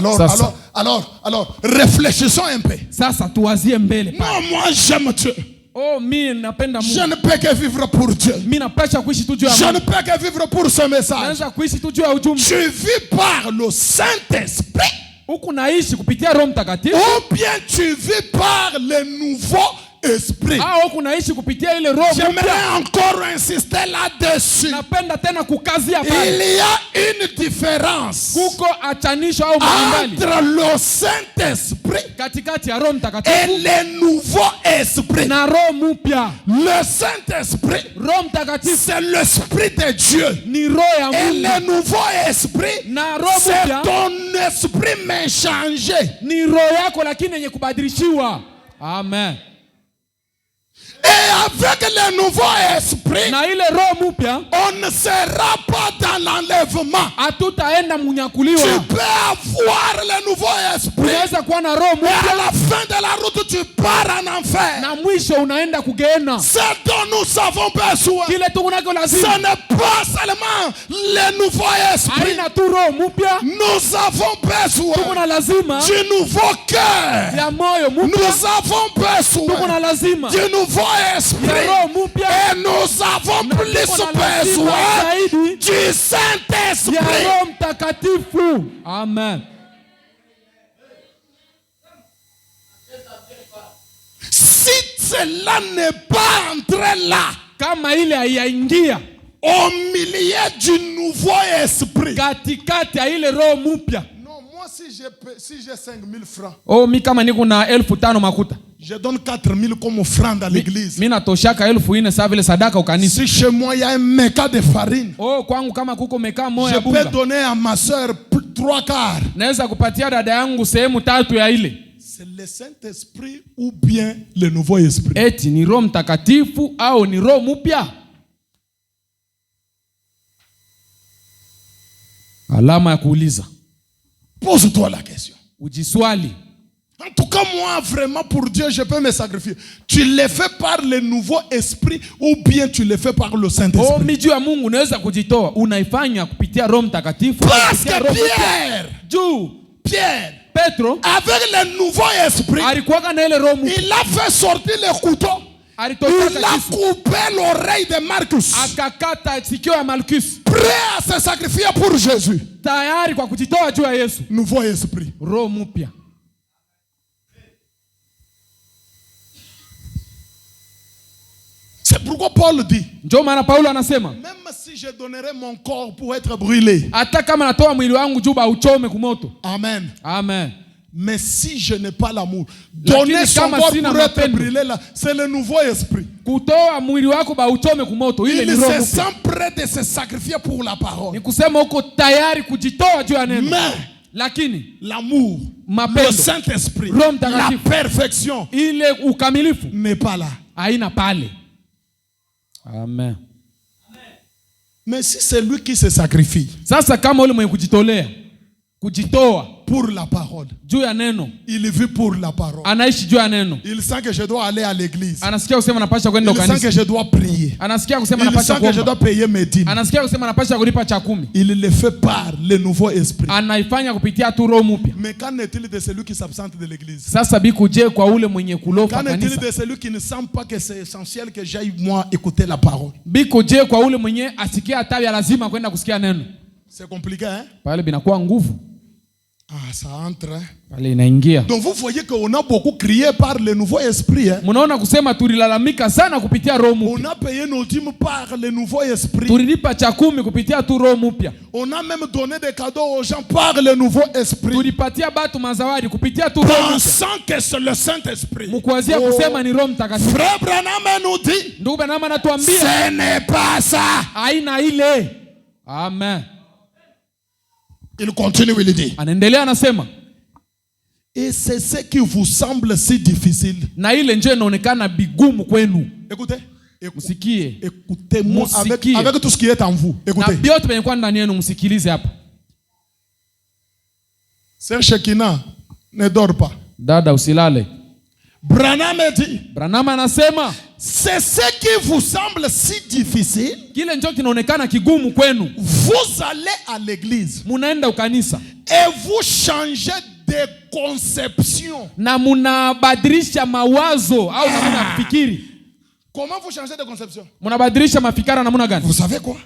Alors, réfléchissons un peu. Sasa tuwazie mbele pale. Non, moi, j'aime Dieu. Oh, mimi napenda Je Mungu. ne peux que vivre pour Dieu. Mimi napasha kuishi tu juu ya Je Mungu. ne peux que vivre pour ce message. Naweza kuishi tu juu ya ujumbe. Tu vis par le Saint-Esprit Huku naishi kupitia Roho Mtakatifu ou bien tu vis par le nouveau esprit. au huku naishi kupitia ile roho mpya. J'aimerais encore insister là-dessus. Napenda tena kukazia pale. Il y a une différence Kuko achanisho au mbalimbali entre le Saint-Esprit katikati ya Roho et Mtakatifu le nouveau esprit. na roho mpya. Le Saint-Esprit, Roho Mtakatifu c'est l'esprit de Dieu. ni roho ya Et Mungu le nouveau esprit, na roho c'est mpya ton esprit mais changé. ni roho yako lakini yenye kubadilishiwa. Amen. Et avec le nouveau esprit, Na ile roho mpya on ne sera pas dans l'enlèvement. hatutaenda Tu munyakuliwa. peux avoir le nouveau esprit. Unaweza kuwa na roho Et à mpya la fin de la route, tu pars en enfer. na mwisho unaenda kugeena. Ce dont nous avons besoin, Kile tu unako ce lazima n'est pas seulement le nouveau esprit. haina tu roho mpya, Nous avons besoin tuko na lazima du nouveau cœur. ya moyo mpya, Nous avons tuko na besoin lazima du nouveau ya esprit. roho mpya, Et nous avons na plus tuko na lazima besoin zaidi du ya Saint-Esprit. Roho Mtakatifu. Amen. Si cela n'est pas entré là, Kama ile haiyaingia au milieu du nouveau esprit. katikati ya ile roho mpya. Non, moi si j'ai 5 000 francs, Oh, mi kama niko na 5,000 makuta, je donne 4 000 comme offrande à l'église. mi natoshaka 4,000 sawa vile sadaka ukanisa. Si chez moi il y a un méca de farine, Oh, kwangu kama kuko mekaa je moya peux bunga, donner à ma soeur 3/4. naweza kupatia dada yangu sehemu 3 ya ile. C'est le Saint-Esprit ou bien le nouveau esprit. Eti ni Roho Mtakatifu au ni roho mpya? Alama ya kuuliza. Pose-toi la question. Ujiswali. En tout cas, moi, vraiment, pour Dieu, je peux me sacrifier. Tu le fais par le nouveau esprit ou bien tu le fais par le Oh, Saint-Esprit. miju ya Mungu unaweza kujitoa, unaifanya kupitia Roho Mtakatifu au Parce kupitia que roho mpya. Pierre, Petro avec le nouveau esprit, alikuwa na ile roho mpya. il a fait sortir le couteau. Alitoka Il a kisu, coupé l'oreille de Marcus. akakata sikio ya Malkus, Prêt à se sacrifier pour Jésus. tayari kwa kujitoa juu ya Yesu. Nouveau esprit. Roho mpya. C'est pourquoi Paul dit, Ndio maana Paulo anasema, même si je donnerais mon corps pour être brûlé. hata kama natoa mwili wangu juu uchome kumoto. Amen. Amen. Mais si je n'ai pas l'amour, donner son kama corps sina pour être mapendo, brûlé là, c'est le nouveau esprit. Kutoa mwili wako uchome kumoto, ile Il ni roho se mpya. sent prêt de se sacrifier pour la Ni parole. kusema uko tayari kujitoa juu ya neno. Mais Lakini l'amour, le mapendo, Saint-Esprit, Roho la Mtakatifu, perfection ile ukamilifu n'est pas là. haina pale. Amen. Mais si c'est lui qui se sacrifie Sasa kama ule mwenye kujitolea, kujitoa pour la parole. juu ya neno. Il vit pour la parole. Anaishi juu ya neno. Il sent que je dois aller à l'église. Anasikia kusema anapasha kwenda Il sent que kanisa. je dois prier. Anasikia kusema Il anapasha sent que je dois kuomba. payer mes dîmes. Anasikia kusema anapasha kulipa cha 10. Il le fait par le nouveau esprit. Anaifanya kupitia tu roho mpya. Mais qu'en est-il de celui qui s'absente de l'église? Sasa bikuje kwa ule mwenye kulofa Qu'en est-il kanisa. de celui qui ne sent pas que c'est essentiel que j'aille moi écouter la parole? Bikuje kwa ule mwenye asikia hata ya lazima kwenda kusikia neno. C'est compliqué, hein? Pale binakuwa nguvu. Ah, ça entre, hein? Pale inaingia. Donc vous voyez qu'on a beaucoup crié par le nouveau esprit, hein? Munaona kusema tulilalamika sana kupitia roho mpya. On a payé nos dîmes par le nouveau esprit. Tulilipa cha 10 kupitia tu roho mpya. On a même donné des cadeaux aux gens par le nouveau esprit. Tulipatia batu mazawadi kupitia tu roho mpya. Pensant que c'est le Saint-Esprit. Mkuazia kusema ni roho mtakatifu. Frère Branham nous dit, Ndugu Branham anatuambia ce n'est pas ça. haina ile. Amen. Il continue, il dit. Anaendelea anasema, Et c'est ce qui vous semble si difficile. na ile nje inaonekana bigumu kwenu. Écoutez. Msikie. Écoutez-moi avec Musikie. tout ce qui est en vous. Na Écoutez. biote benye kwa ndani yenu msikilize hapa. Sœur Shekina, ne dors pas. Dada usilale. Branham dit, Branham anasema, c'est ce qui vous semble si difficile. kile njo kinaonekana kigumu kwenu. Vous allez à l'église Munaenda ukanisa et vous changez de conception. na munabadilisha mawazo au namna kufikiri. Comment vous changez de conception? Munabadilisha mafikara namna gani? Vous savez quoi?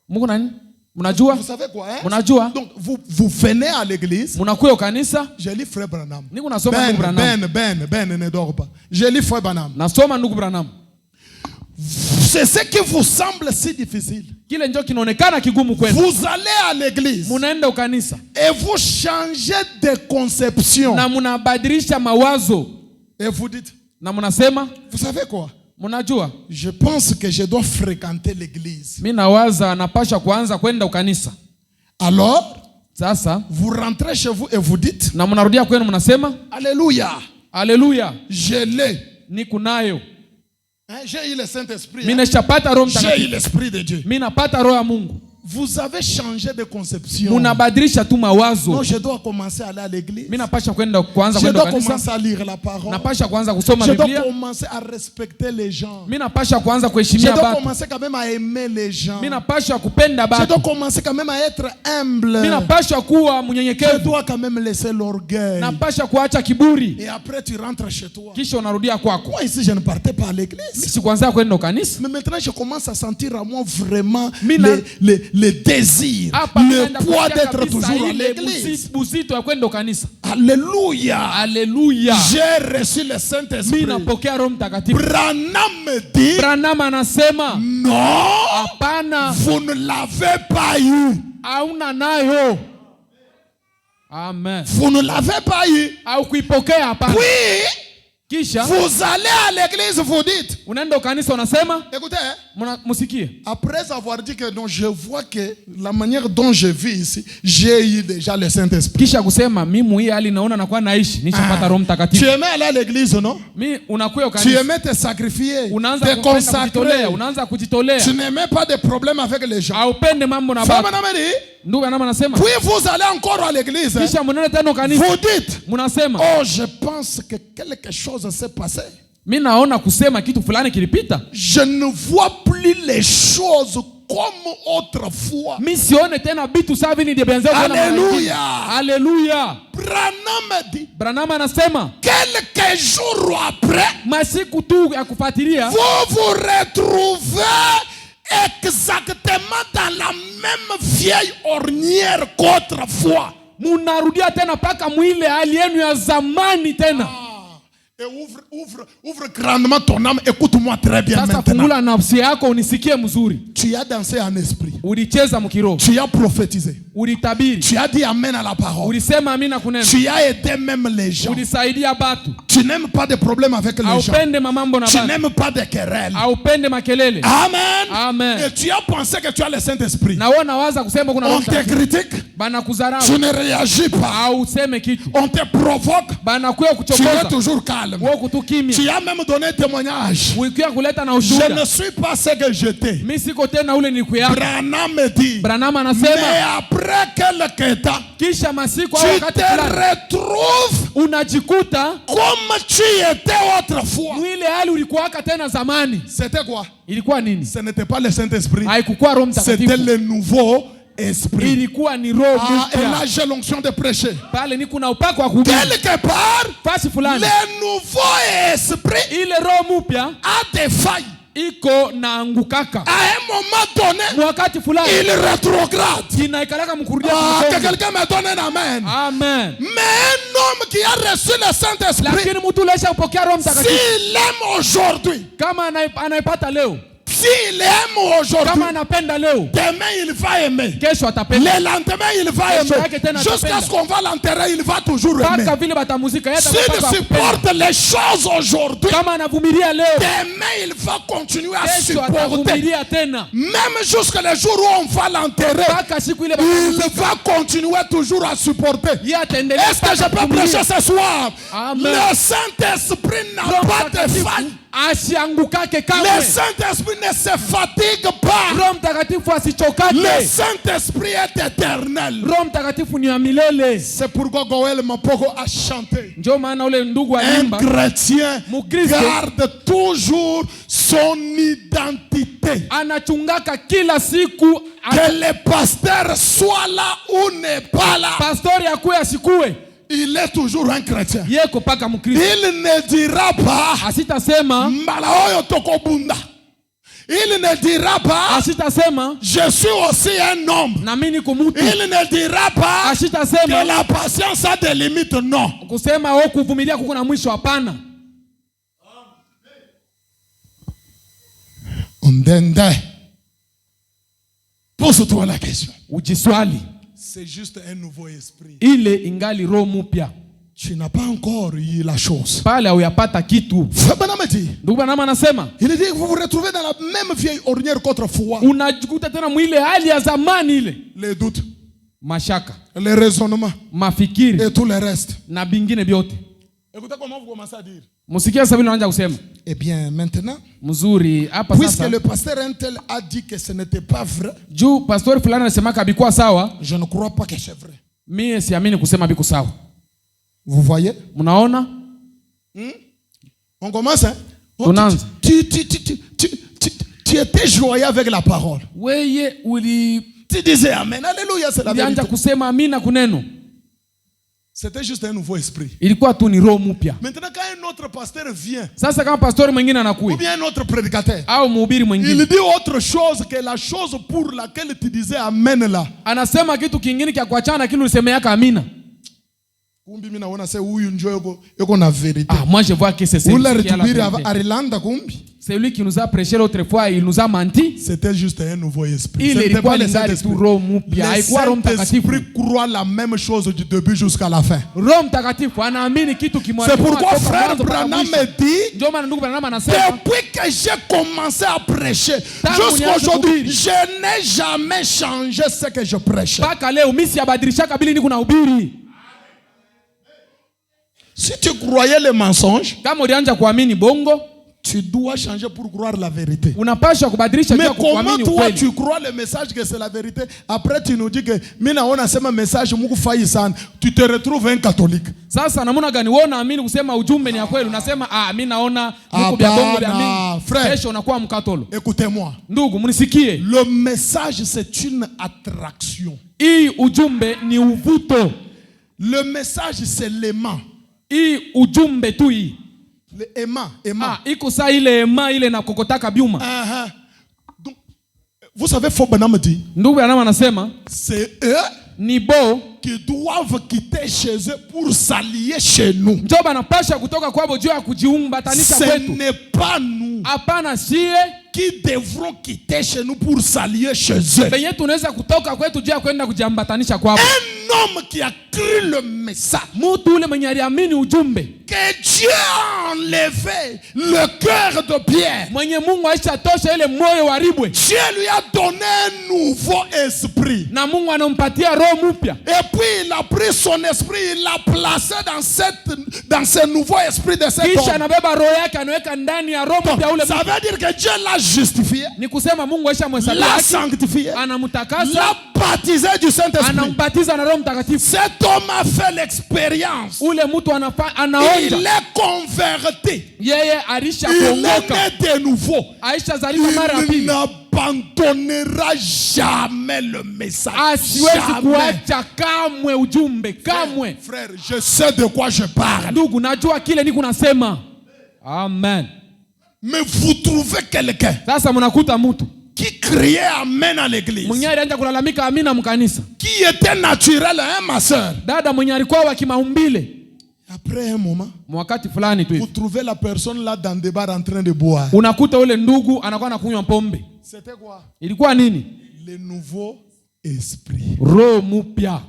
Mungu nani? Munajua? Vous savez quoi, hein? Munajua? Donc vous venez à l'église. Munakuya kanisa. Je lis frère Branham. Niko nasoma ndugu Branham. Ben, ne dors pas. Je lis frère Branham. Nasoma ndugu Branham. C'est ce qui vous semble si difficile. Kile njo kinaonekana kigumu kwenu. Vous allez à l'église Munaenda ukanisa et vous changez de conception. na munabadilisha mawazo Et vous dites, na munasema, vous savez quoi? munajua? Je pense que je dois fréquenter l'église. Mimi nawaza napasha kuanza kwenda ukanisa. Alors, Sasa vous rentrez chez vous et vous dites, na munarudia kwenu munasema, Alléluia, Alléluia, je l'ai. niko nayo. Hein, j'ai eu le Saint-Esprit. Mimi Hein? nashapata roho J'ai eu mtakatifu. l'Esprit de Dieu. Mimi napata roho ya Mungu. Vous avez changé de conception. Munabadilisha tu Non, mawazo. je dois commencer à aller à l'église. Mimi napasha kuanza Je kwenda dois kanisa. commencer à lire la parole. Napasha kuanza kusoma Je dois Biblia. commencer à respecter les gens. Mimi napasha kuanza Je kuheshimia dois watu. commencer quand même à aimer les gens. Mimi napasha kupenda Je dois watu. commencer quand même à être humble. Mimi napasha kuwa Je mnyenyekevu. dois quand même laisser l'orgueil. Napasha kuacha kiburi. Et après, tu rentres chez toi. Kisha unarudia kwako. Moi, ici, je ne partais pas à l'église. Sikuanza kwenda kanisa. Mais maintenant, je commence à sentir à moi vraiment Mina- le désir, Hapa le naenda poids kusikia d'être kabisa toujours à ile l'église. buzito ya kwenda kanisa. Alléluia. Haleluya. J'ai reçu le Saint-Esprit. Mimi napokea Roho Mtakatifu. Branham me dit, Branham anasema, non, hapana, vous ne l'avez pas eu. hauna nayo. Amen. Vous ne l'avez pas eu. Au kuipokea hapana. Puis, Kisha vous allez à l'église, vous dites, unaenda kanisa unasema, écoutez, hein, musikie. après avoir dit que non, je vois que la manière dont je vis ici, j'ai eu déjà le Saint-Esprit. Kisha kusema mimi hii hali naona nakuwa naishi, nishapata Roho Tu Mtakatifu. aimais aller à l'église, non? Mimi unakuya Tu kanisa. aimais te sacrifier, Unaanza te kupenda consacrer. kujitolea, unaanza kujitolea. Tu n'aimais pas de problème avec les gens. Haupende mambo na Frère baba. Branham dit, Ndugu Branham anasema, puis vous allez encore à l'église. Hein? kisha mnaenda tena kanisa. Vous dites, Mnasema, oh, je pense que quelque chose s'est passé. mimi naona kusema kitu fulani kilipita. Je ne vois plus les choses comme autrefois. Mimi sione tena vitu sawa vile nilianza kuona. Alléluia. Haleluya. Branham dit, Branham anasema, quelques jours après, masiku tu ya kufuatilia vous vous retrouvez exactement dans la même vieille ornière qu'autrefois. munarudia tena paka mwile hali yenu ya zamani tena. Et ouvre grandement ton âme. Écoute-moi très bien Sasa maintenant. fungula nafsi yako unisikie mzuri. Tu as dansé en esprit. Ulicheza mkiroho. Tu as prophétisé. Ulitabiri. Tu as dit amen à la parole. Ulisema amina kunena. Tu as aidé même les gens. Ulisaidia batu. Tu n'aimes pas de problèmes avec les gens. Haupende mamambo na Tu batu. n'aimes pas de querelles. Haupende makelele. Amen. Amen. Et tu as pensé que tu as le Saint-Esprit. Na wewe unawaza kusema kuna On Roho te Mtakatifu. critique. Bana kudharau. Tu ne réagis pas. Au useme kitu. On te provoque. Bana kuya Tu es kuchokoza. toujours calme. calme. Wewe tu kimya. Tu as même donné témoignage. Ukiwa kuleta na Je ushuhuda. ne suis pas ce que j'étais. Mimi siko tena ule nilikuwa. Branham me dit. Branham Mais anasema après quelques temps, kisha masiku au tu wakati te fulani retrouves unajikuta comme tu étais autrefois. mwile hali ulikuwaka tena zamani. C'était quoi? Ilikuwa nini? Ce n'était pas le Saint-Esprit. Haikuwa Roho C'était Mtakatifu. le nouveau esprit. Ilikuwa ni roho Ah, et là mpya. j'ai l'onction de prêcher. Pale ni kuna upako wa kuhubiri. Quelque part, Fasi fulani. le nouveau esprit Ile roho mpya a des failles. iko na angukaka. À un moment donné, Wakati fulani il rétrograde. kinaikalaka mkurudia Ah, que kumkonga. quelqu'un me donne un amen. Amen. Mais un homme qui a reçu le Saint-Esprit, Lakini mtu lesha kupokea Roho Mtakatifu s'il aime aujourd'hui, kama anaipata leo, s'il aime aujourd'hui, kama anapenda leo, demain il va aimer. kesho atapenda. Le lendemain il va Kesho aimer. yake tena Jusqu'à atapenda. ce qu'on va l'enterrer, il va toujours aimer. Mpaka vile batamuzika yeye S'il atapata kupenda. supporte les choses aujourd'hui, Kama anavumilia leo, demain il va continuer à kesho supporter. atavumilia tena. Même jusqu'à le jour où on va l'enterrer, Mpaka siku ile il batamuzika va continuer toujours à supporter. yeye ataendelea. Est-ce que je mpaka peux prêcher kuvumilia. ce soir? Amen. Le Saint-Esprit n'a Roho pas de Mtakatifu faille. asiangukake Le kamwe. Saint-Esprit ne se fatigue pas. Roho Mtakatifu Le asichokake. Saint-Esprit est éternel. Roho Mtakatifu ni wa milele. C'est pourquoi Goël Mapoko a chanté. Ndio maana ule ndugu Un alimba chrétien Mukristo garde toujours son identité. anachungaka kila siku. Que le pasteur soit là ou n'est pas là, Pastori akuwe asikue, il est toujours un chrétien. yeko paka Mkristo. Il ne dira pas Asitasema, mbala oyo tokobunda. Il ne dira pas asitasema je suis aussi un homme. na mimi niko mtu. Il ne dira pas que Asitasema la patience a des limites. Non. kusema wewe kuvumilia kuko na mwisho, hapana. Ondende. Pose-toi la question. Ujiswali, C'est juste un nouveau esprit. ile ingali roho mpya. Tu n'as pas encore eu la chose. Pale hauyapata kitu. Fabana me dit, Ndugu Branham anasema il dit que vous vous retrouvez dans la même vieille ornière qu'autrefois. unajikuta tena mwile hali ya zamani ile, Les doutes, mashaka, les raisonnements mafikiri et tout le reste. na bingine vyote. Écoutez comment vous commencez à dire. Msikia sabini anaanza kusema Eh bien, maintenant, mzuri hapa puisque sasa. le pasteur Intel a dit que ce n'était pas vrai, Juu pastori fulani anasema kabikuwa sawa, je ne crois pas que c'est vrai. mie siamini kusema biku sawa. Vous voyez? Mnaona? On commence, hein? Oh, Tunaanza. tu étais joyeux avec la parole. Weye Tu disais Amen. Alléluia, c'est la ulianza vérité. kusema amina kuneno. C'était juste un nouveau esprit. Ilikuwa tu ni roho mpya. Maintenant, quand un autre pasteur vient, Sasa kama pastori mwingine ou anakuja bien un autre prédicateur, au mhubiri il mwingine dit autre chose que la chose pour laquelle tu disais Amen là. anasema kitu kingine kia kuachana na kile ulisemeaka amina. Kumbi mimi naona sasa huyu njoo yuko na vérité. Ah, moi je vois que c'est celui Ula qui a la ritubiri vérité. arilanda kumbi. Celui qui nous a prêché l'autre fois, il nous a menti. C'était juste un nouveau esprit. Il Ce n'était ilikuwa pas le lingali tu Saint-Esprit. roho mpya. Le Haikuwa Roho Mtakatifu. Saint-Esprit croit la même chose du début jusqu'à la fin. Roho Mtakatifu anaamini kitu kimoja. C'est pourquoi frère Branham me dit, Ndio maana ndugu Branham anasema depuis que j'ai commencé à prêcher, Tangu jusqu'à aujourd'hui, nianze kuhubiri. je n'ai jamais changé ce que je prêchais. mpaka leo mimi siabadilishaka bili niko nahubiri. Si tu croyais les mensonges, Kama ulianza kuamini bongo, tu dois changer pour croire la vérité. unapaswa kubadilisha Mais juu ya comment kuamini toi ukweli. tu crois le message que c'est la vérité? Après tu nous dis que mimi naona sema message Mungu fai sana. Tu te retrouves un catholique. Sasa namna gani wewe unaamini kusema ujumbe ni ya kweli? Unasema mimi naona niko vya bongo vya Hapana, mingi. frère. Kesho unakuwa mkatolo. Écoutez-moi. Ndugu, mnisikie. Le message c'est une attraction. Hii ujumbe ni uvuto. Le message c'est l'aimant. Hii ujumbe tu hii. Le aimant, aimant. Iko saa ile ema ile na kokotaka byuma. Donc, vous savez, Branham dit, Ndugu Branham anasema c'est eux ni bo qui doivent quitter chez eux pour s'allier chez nous. ndio banapasha kutoka kwabo juu ya kujiumbatanisha Ce kwetu. n'est pas nous Hapana sie qui devront quitter chez nous pour s'allier chez eux. benye tunaweza kutoka kwetu juu ya kwenda kujiambatanisha kwabo. Un homme qui a cru le message, Mtu ule mwenye aliamini ujumbe, que Dieu a enlevé le cœur de pierre. mwenye Mungu aisha tosha ile moyo wa ribwe, Dieu lui a donné un nouveau esprit. na Mungu anampatia roho mpya. Et puis il a pris son esprit, il l'a placé dans ce nouveau esprit de cet Kisha homme. anabeba roho yake anaweka ndani ya roho mpya ule. Ça veut dire que Dieu l'a justifié, Ni kusema Mungu aisha mhesabia l'a haki, sanctifié, anamtakasa, l'a baptisé du Saint-Esprit. anambatiza na Roho Mtakatifu. Cet homme a fait l'expérience. Ule mtu anaonja, Il est converti. yeye alisha Il est kuongoka, né de nouveau. aisha zaliwa mara ya Il pili. n'abandonnera jamais le message. Asiwezi Jamais. kuacha kamwe ujumbe, kamwe. Frère, je sais de quoi je parle. Ndugu, najua kile niko nasema. Amen. Mais vous trouvez quelqu'un Sasa mnakuta mtu qui criait amen à l'église, mwenye alianza kulalamika amina mkanisa, qui était naturel, hein, ma soeur. dada mwenye alikuwa wa kimaumbile, Après un moment, wakati fulani tu vous hivi trouvez la personne là dans des bars en train de boire. unakuta ule ndugu anakuwa anakunywa pombe. C'était quoi? Ilikuwa nini? Le nouveau esprit. Roho mpya.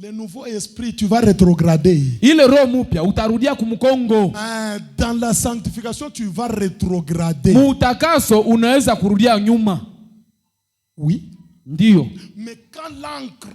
Le nouveau esprit, tu vas rétrograder. Ile roho mpya utarudia kumkongo. Dans la sanctification, tu vas rétrograder. Mutakaso unaweza kurudia nyuma. Oui. Ndiyo. Mais quand l'encre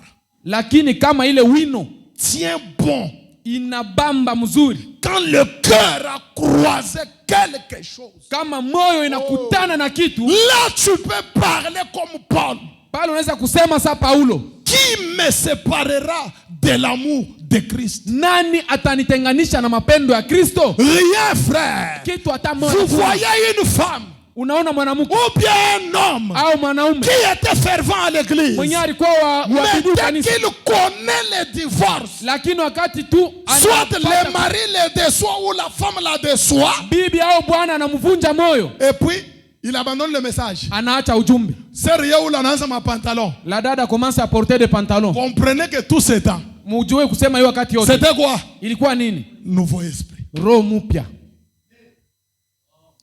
Lakini kama ile wino tient bon, inabamba mzuri, quand le cœur a croisé quelque chose, kama moyo inakutana na kitu, là tu peux parler comme Paul. pale unaweza kusema sa Paulo, Qui me séparera de l'amour de Christ? nani atanitenganisha na mapendo ya Kristo? Rien, frère. Kitu hata Vous moja. voyez une femme Unaona mwanamke ou bien un homme au mwanaume qui était fervent à l'église, mwenye alikuwa wa mais bidii dès kanisa, qu'il connaît le divorce, lakini wakati tu soit le anapata mari le déçoit ou la femme la déçoit, bibi au bwana anamvunja moyo, et puis il abandonne le message. anaacha ujumbe. Sérieux ou l'anaanza ma pantalon. La dada commence à porter des pantalons. Comprenez que tout ce temps, Mujue kusema hiyo wakati yote c'était quoi? ilikuwa nini? Nouveau esprit. Roho mpya.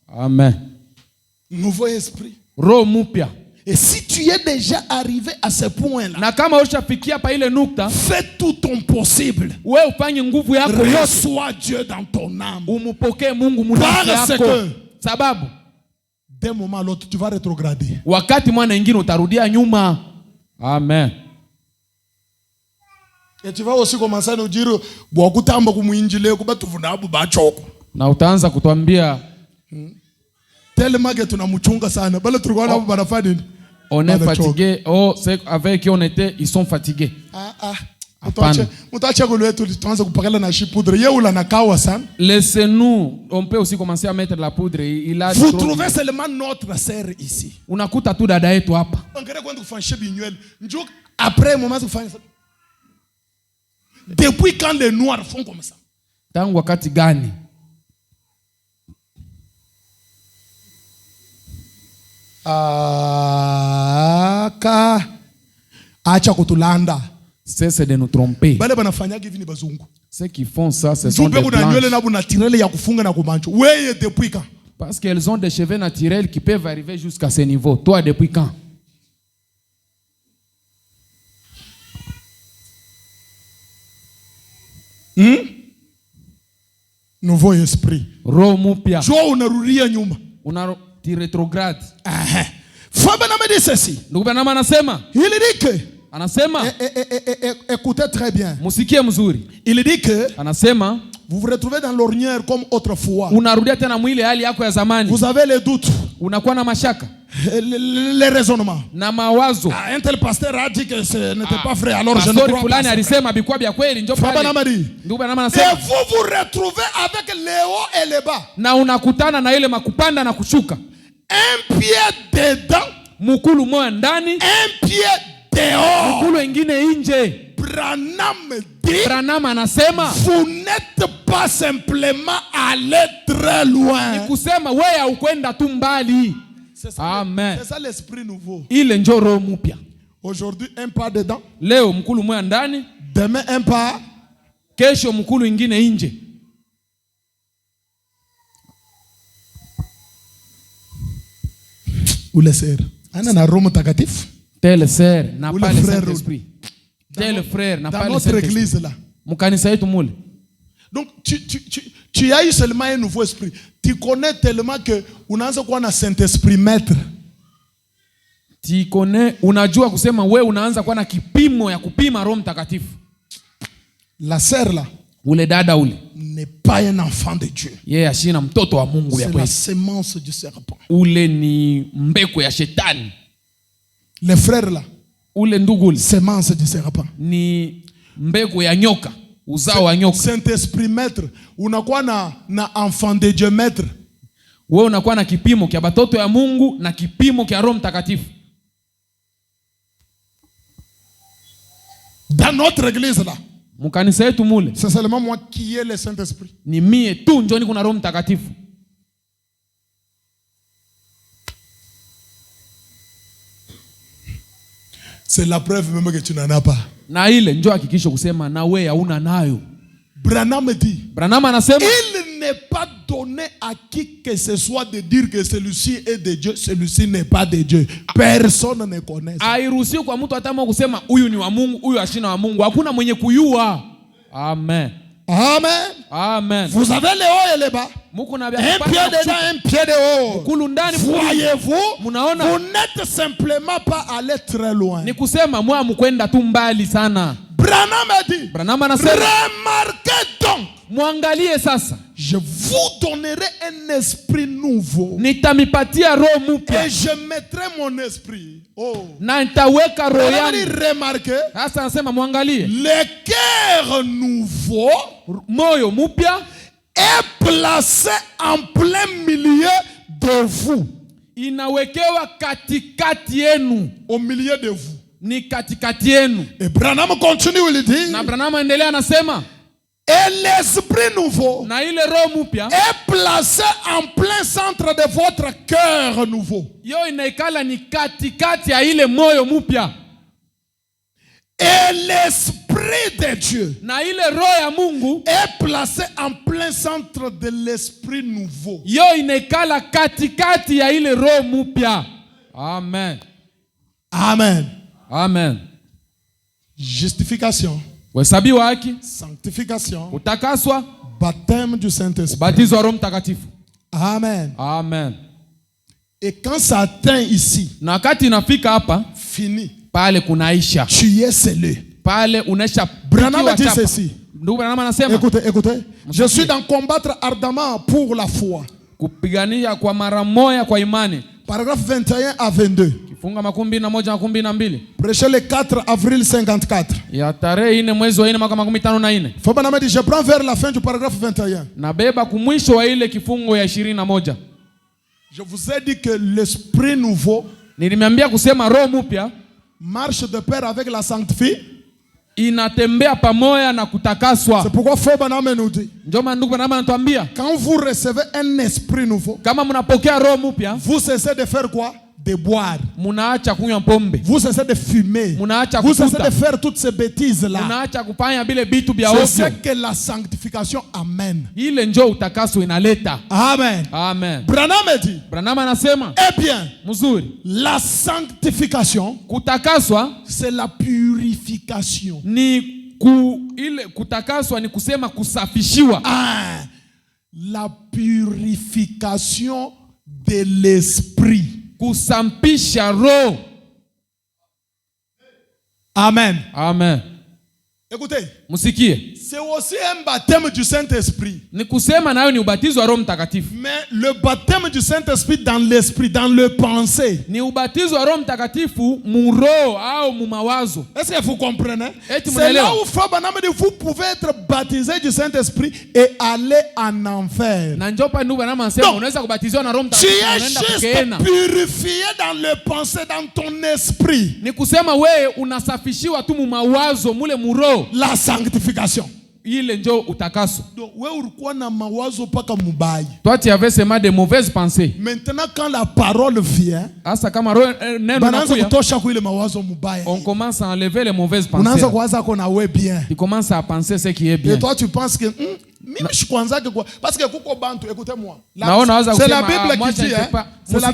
Amen. Nouveau esprit. Roho mpya. Et si tu es déjà arrivé à ce point-là, Na kama ushafikia pa ile nukta, fais tout ton possible. wewe ufanye nguvu yako yote Reçois Dieu dans ton âme. umupokee Mungu mundani Parce yako. que Sababu d'un moment à l'autre, tu vas rétrograder. wakati mwana ingine utarudia nyuma. Amen. Et tu vas aussi commencer à nous dire, bwakutamba kumuinjile kuba tuvunabu bachoko. Na utaanza kutuambia Tellement que tunamchunga sana. Bale tulikuwa nabo banafanya nini? on est Banachoka. fatigué. Oh, c'est avec qui on était, ils sont fatigués. Hapana. Mutache kuletu tuanze kupakala na shipoudre. Yeye ula nakawa sana. Laissez-nous, on peut aussi commencer à mettre la poudre. Il a Vous trop- trouvez seulement notre sœur ici. Unakuta tu dada yetu hapa. Ongera kwenda kufanyisha binywele. Njoo après moment de kufanya ça. Depuis quand les noirs font comme ça? Tangu wakati gani? Acha kutulanda. Cesse de nous tromper. Bale banafanya hivi ni bazungu. Ceux qui font ça, ce sont Njoo des kuna nywele blancs. na buna tirele ya kufunga na kumancho. Wewe depuis quand? Parce qu'elles ont des cheveux naturels qui peuvent arriver jusqu'à ce niveau. Toi, depuis quand? Nouveau esprit. Roho mpya. Njoo unarudia nyuma. Tu rétrograde. Faba na me dit ceci. Ndugu Branham anasema, Il dit que anasema, écoutez très bien. musikie mzuri. Il dit que Anasema, vous vous retrouvez dans l'ornière comme autrefois. unarudia tena mwili hali yako ya zamani. Vous avez les doutes, Unakuwa na mashaka les raisonnements. na mawazo. Un tel pasteur a dit que ce n'était pas vrai, alors je ne Pastori crois fulani pas. alisema bikuwa vya kweli, njoo Faba na pale. me dit. Ndugu Branham Et anasema, vous vous retrouvez avec les hauts et les bas. na unakutana na ile makupanda na kushuka. Un pied dedans, Mukulu moja ndani, un pied dehors. mukulu wengine nje. Branham dit, Branham anasema, vous n'êtes pas simplement allé très loin. kusema wewe haukwenda tu mbali. C'est ça, Amen. c'est ça l'esprit nouveau. Ile njoo roho mpya. Aujourd'hui, un pas dedans. Leo mkulu moja ndani, Demain, un pas. kesho mkulu ingine nje. Ule sœur. Ana na Roho Mtakatifu. Telle sœur n'a Ule pas le frère Saint-Esprit. Tel frère n'a Dans pas le notre Saint-Esprit. église là. Mukanisa yetu mule. Donc tu as eu seulement un nouveau esprit. Tu connais tellement que unaanza kuwa na Saint-Esprit maître. Unajua kusema we unaanza kuwa na kipimo ya kupima Roho Mtakatifu. La sœur là, Ule dada ule n'est pas un enfant de Dieu. yeye ashina mtoto wa Mungu ya C'est la kweli. semence du serpent. Ule ni mbeko ya shetani. Les frères là, Ule ndugu ule semence du serpent. ni mbeko ya nyoka, uzao wa nyoka. Saint-Esprit maître, unakuwa na enfant de Dieu maître. Wewe unakuwa na kipimo kia batoto ya Mungu na kipimo kia Roho Mtakatifu. Dans notre église là, Mukanisa yetu mule c'est seulement moi qui ai le Saint-Esprit. ni mie tu njoni kuna Roho Mtakatifu. C'est la preuve même que tu n'en as pas. Na ile njoo hakikisho kusema na wewe hauna nayo. Branham dit, Branham anasema il n'est pas donné à qui que ce soit de dire que celui-ci est de Dieu, celui-ci n'est pas de Dieu. Personne ne connaît ça. hairuhusiwi kwa mtu hata mmoja kusema huyu ni wa Mungu, huyu ashina wa Mungu. Hakuna mwenye kuyua. Amen. Amen. Amen. Vous avez le haut et le bas. Muko na Un pied dedans, un pied dehors. Kulu ndani. Voyez-vous, Munaona? vous n'êtes simplement pas allé très loin. Ni kusema mwa mkwenda tu mbali sana. Branham a dit, Branham anasema remarquez donc, muangalie sasa. je vous donnerai un esprit nouveau. Nitamipatia roho mpya Et je mettrai mon esprit. Oh. na nitaweka roho Branham dit, yangu. remarquez, Sasa anasema muangalie. le cœur nouveau Moyo mpya est placé en plein milieu de vous. inawekewa katikati yenu. Au milieu de vous. Ni katikati yenu. Et Branham continue, il dit, Na Branham endelea anasema et l'esprit nouveau na ile roho mpya est placé en plein centre de votre cœur nouveau. yo inaikala ni katikati ya ile moyo mpya. Et l'esprit de Dieu Na ile roho ya Mungu est placé en plein centre de l'esprit nouveau. yo inaikala katikati ya ile roho mpya. Amen. Amen. Amen. Justification, Kuhesabiwa haki, sanctification, kutakaswa, baptême du Saint-Esprit. ubatizo wa Roho Mtakatifu. Amen. Amen. Et quand ça atteint ici, Na wakati inafika hapa fini, pale kunaisha. tu es scellé. Pale unaisha. Branham dit ceci. Ndugu Branham anasema Écoutez, écoutez. Je suis dans combattre ardemment pour la foi. kupigania kwa mara moja kwa imani. Paragraphe 21 à 22. Kifunga 21 na 12. Prêché le 4 avril 54. Ya tarehe 4 mwezi wa 4 mwaka 54. Fabana dit, je prends vers la fin du paragraphe 21. Nabeba kumwisho wa ile kifungo ya 21. Je vous ai dit que l'esprit nouveau Nilimeambia kusema roho mpya marche de pair avec la sanctification. inatembea pamoja na kutakaswa. C'est pourquoi Fabana nous dit, Ndio maana ndugu Branham anatuambia quand vous recevez un esprit nouveau, kama mnapokea roho mpya, vous cessez de faire quoi? De boire. mnaacha kunywa pombe. Vous cessez de fumer. Mnaacha Vous cessez kukuta. de faire toutes ces bêtises-là. Mnaacha kufanya bile bitu bya C'est ovyo. ce que la sanctification amène. Ile njoo utakaso inaleta. Amen. Amen. Branham dit, Branham anasema eh bien, mzuri, la sanctification, kutakaswa c'est la purification. ile kutakaswa ni kusema kusafishiwa. Ah, la purification de l'esprit. Kusampisha roho. Amen. Amen. Écoutez, Musikie. c'est aussi un baptême du Saint-Esprit. Ni kusema nayo ni ubatizo wa Roho Mtakatifu. Mais le baptême du Saint-Esprit dans l'esprit, dans le pensée. Ni ubatizo wa Roho Mtakatifu mu roho au mu mawazo. Est-ce que vous comprenez? Eti C'est là mnaelewa? où Frère Branham dit, vous pouvez être baptisé du Saint-Esprit et aller en enfer. Na njopa ndugu Branham anasema Donc, unaweza kubatizwa na Roho Tu Mtakatifu es unaenda juste kukeena. purifié dans le pensée, dans ton esprit. Ni kusema wewe unasafishiwa tu mu mawazo mule mu roho. La sanctification. Ile njoo utakaso. Donc, wewe ulikuwa na mawazo paka mubaya. Toi tu avais seulement de mauvaises pensées. Maintenant, quand la parole vient, Asa kama roho neno banaanza nakuya, kutosha kwa ile mawazo mubaya. on commence à enlever les mauvaises pensées. Unaanza kuwaza kona we bien. Tu commences à penser ce qui est bien. Et toi, tu penses que mimi shikwanzake kwa parce que kuko bantu, écoutez-moi. C'est la Bible qui dit, hein. C'est la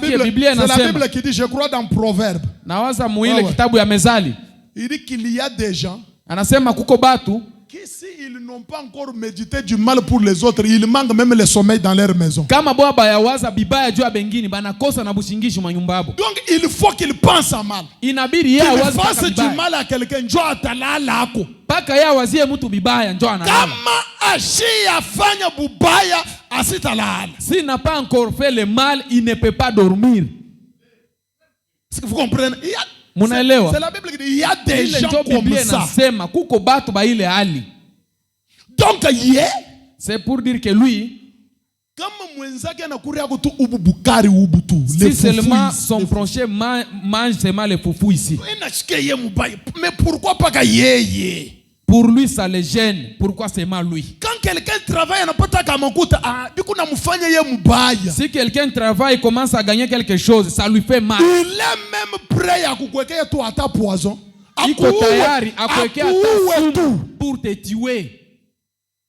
Bible qui dit, je crois dans Proverbe. Nawaza muile Ouais. kitabu ya Mezali. Il dit qu'il y a des gens Anasema kuko batu si ils n'ont pas encore médité du mal pour les autres, ils manquent même le sommeil dans leur maison. Kama baba ya waza bibaya juu ya bengine banakosa na bushingishi manyumba yabo. Donc il faut qu'ils pensent à mal. Inabidi yeye awaze fasse du mal à quelqu'un njoo atalala ako. Paka yeye awazie mtu bibaya njoo analala. Kama afanya bubaya asitalala. S'il n'a pas encore fait le mal, il ne peut pas dormir. Est-ce que vous comprenez? Munaelewa? C'est la Bible qui dit il y a des gens comme ça. Nasema kuko batu ba ile hali. Donc c'est pour dire que lui, si seulement son prochain mange seulement les foufous ici. Mais pourquoi pas yeye? Pour lui ça le gêne. Pourquoi seulement lui? Quand quelqu'un travaille si quelqu'un travaille et commence à gagner quelque chose, ça lui fait mal. Il est même prêt à kukwekea tu ata poison. Iko tayari akwekea sumu pour te tuer.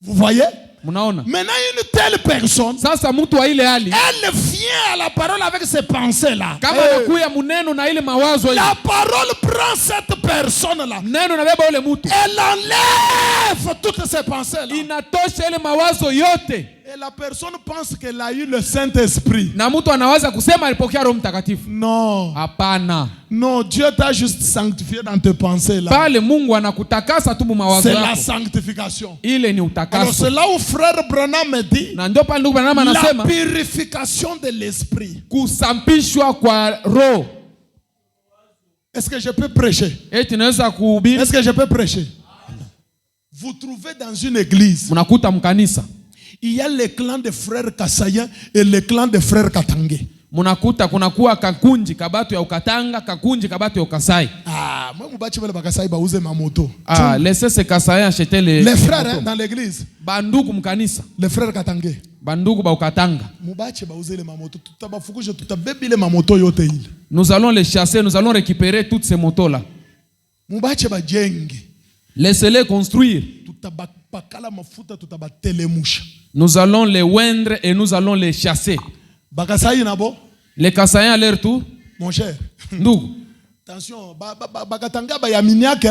Vous voyez? Munaona? Maintenant une telle personne, sasa mtu wa ile hali, elle vient à la parole avec ces pensées là. Kama nakuya muneno na ile mawazo, la parole prend cette personne là. Neno na beba ule mtu. Elle enlève toutes ces pensées là. Inatosha ile mawazo yote. Et la personne pense qu'elle a eu le Saint-Esprit. Na mtu anawaza kusema alipokea Roho Mtakatifu. Non. Hapana. Non, Dieu t'a juste sanctifié dans tes pensées là. Pale Mungu anakutakasa tu mawazo yako. C'est la sanctification. Ile ni utakaso. Alors c'est là où frère Branham me dit. Na ndio pale ndugu Branham anasema la purification de l'esprit. Kusampishwa kwa roho. Est-ce que je peux prêcher? Tunaweza kuhubiri. Est-ce que je peux prêcher? Vous trouvez dans une église. Munakuta mkanisa. Il y a le clan des frères Kasayen et le clan des frères Katange. Munakuta kunakuwa kakunji kabatu ya Ukatanga, kakunji kabatu ya Ukasai. Moi mubachi wale bakasai bauze mamoto. Laissez ces Kasayen acheter les frères dans l'église. Bandugu mkanisa. Les frères Katange. Bandugu ba Ukatanga. Mubachi bauze les mamoto. Tutabafukuje tutabebi les mamoto yote ile. Nous allons les chasser, nous allons récupérer toutes ces motos là. Mubachi bajenge. Laissez-les construire. Tutabakala mafuta tutabatelemsha. Nous allons les oindre et nous allons les chasser. Bakasai nabo? Les Kasaïens à leur tour. Mon cher. Nous. Attention, bakatanga ba yaminiake.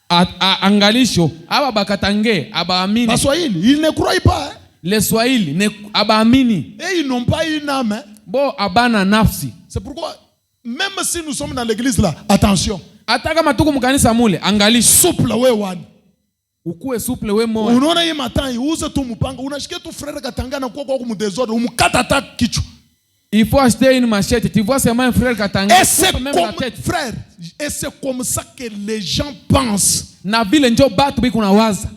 Angalisho, aba bakatange, aba amini. Baswahili, ils ne croient pas. Les Swahili ne aba amini. Et ils n'ont pas une âme. Bo abana nafsi. C'est pourquoi même si nous sommes dans l'église là, attention. Ataka matuku mkanisa mule, angalisho. Souple we one. Ukuwe souple we moja. Unaona hii matai uze tu mpanga, unashikia tu frère Katanga na kwa kumdesordre, umkata ta kichwa. Il faut acheter une machette. Tu vois seulement un frère Katanga. Et c'est comme frère, et c'est comme ça que les gens pensent. Na vile ndio batu biko na waza.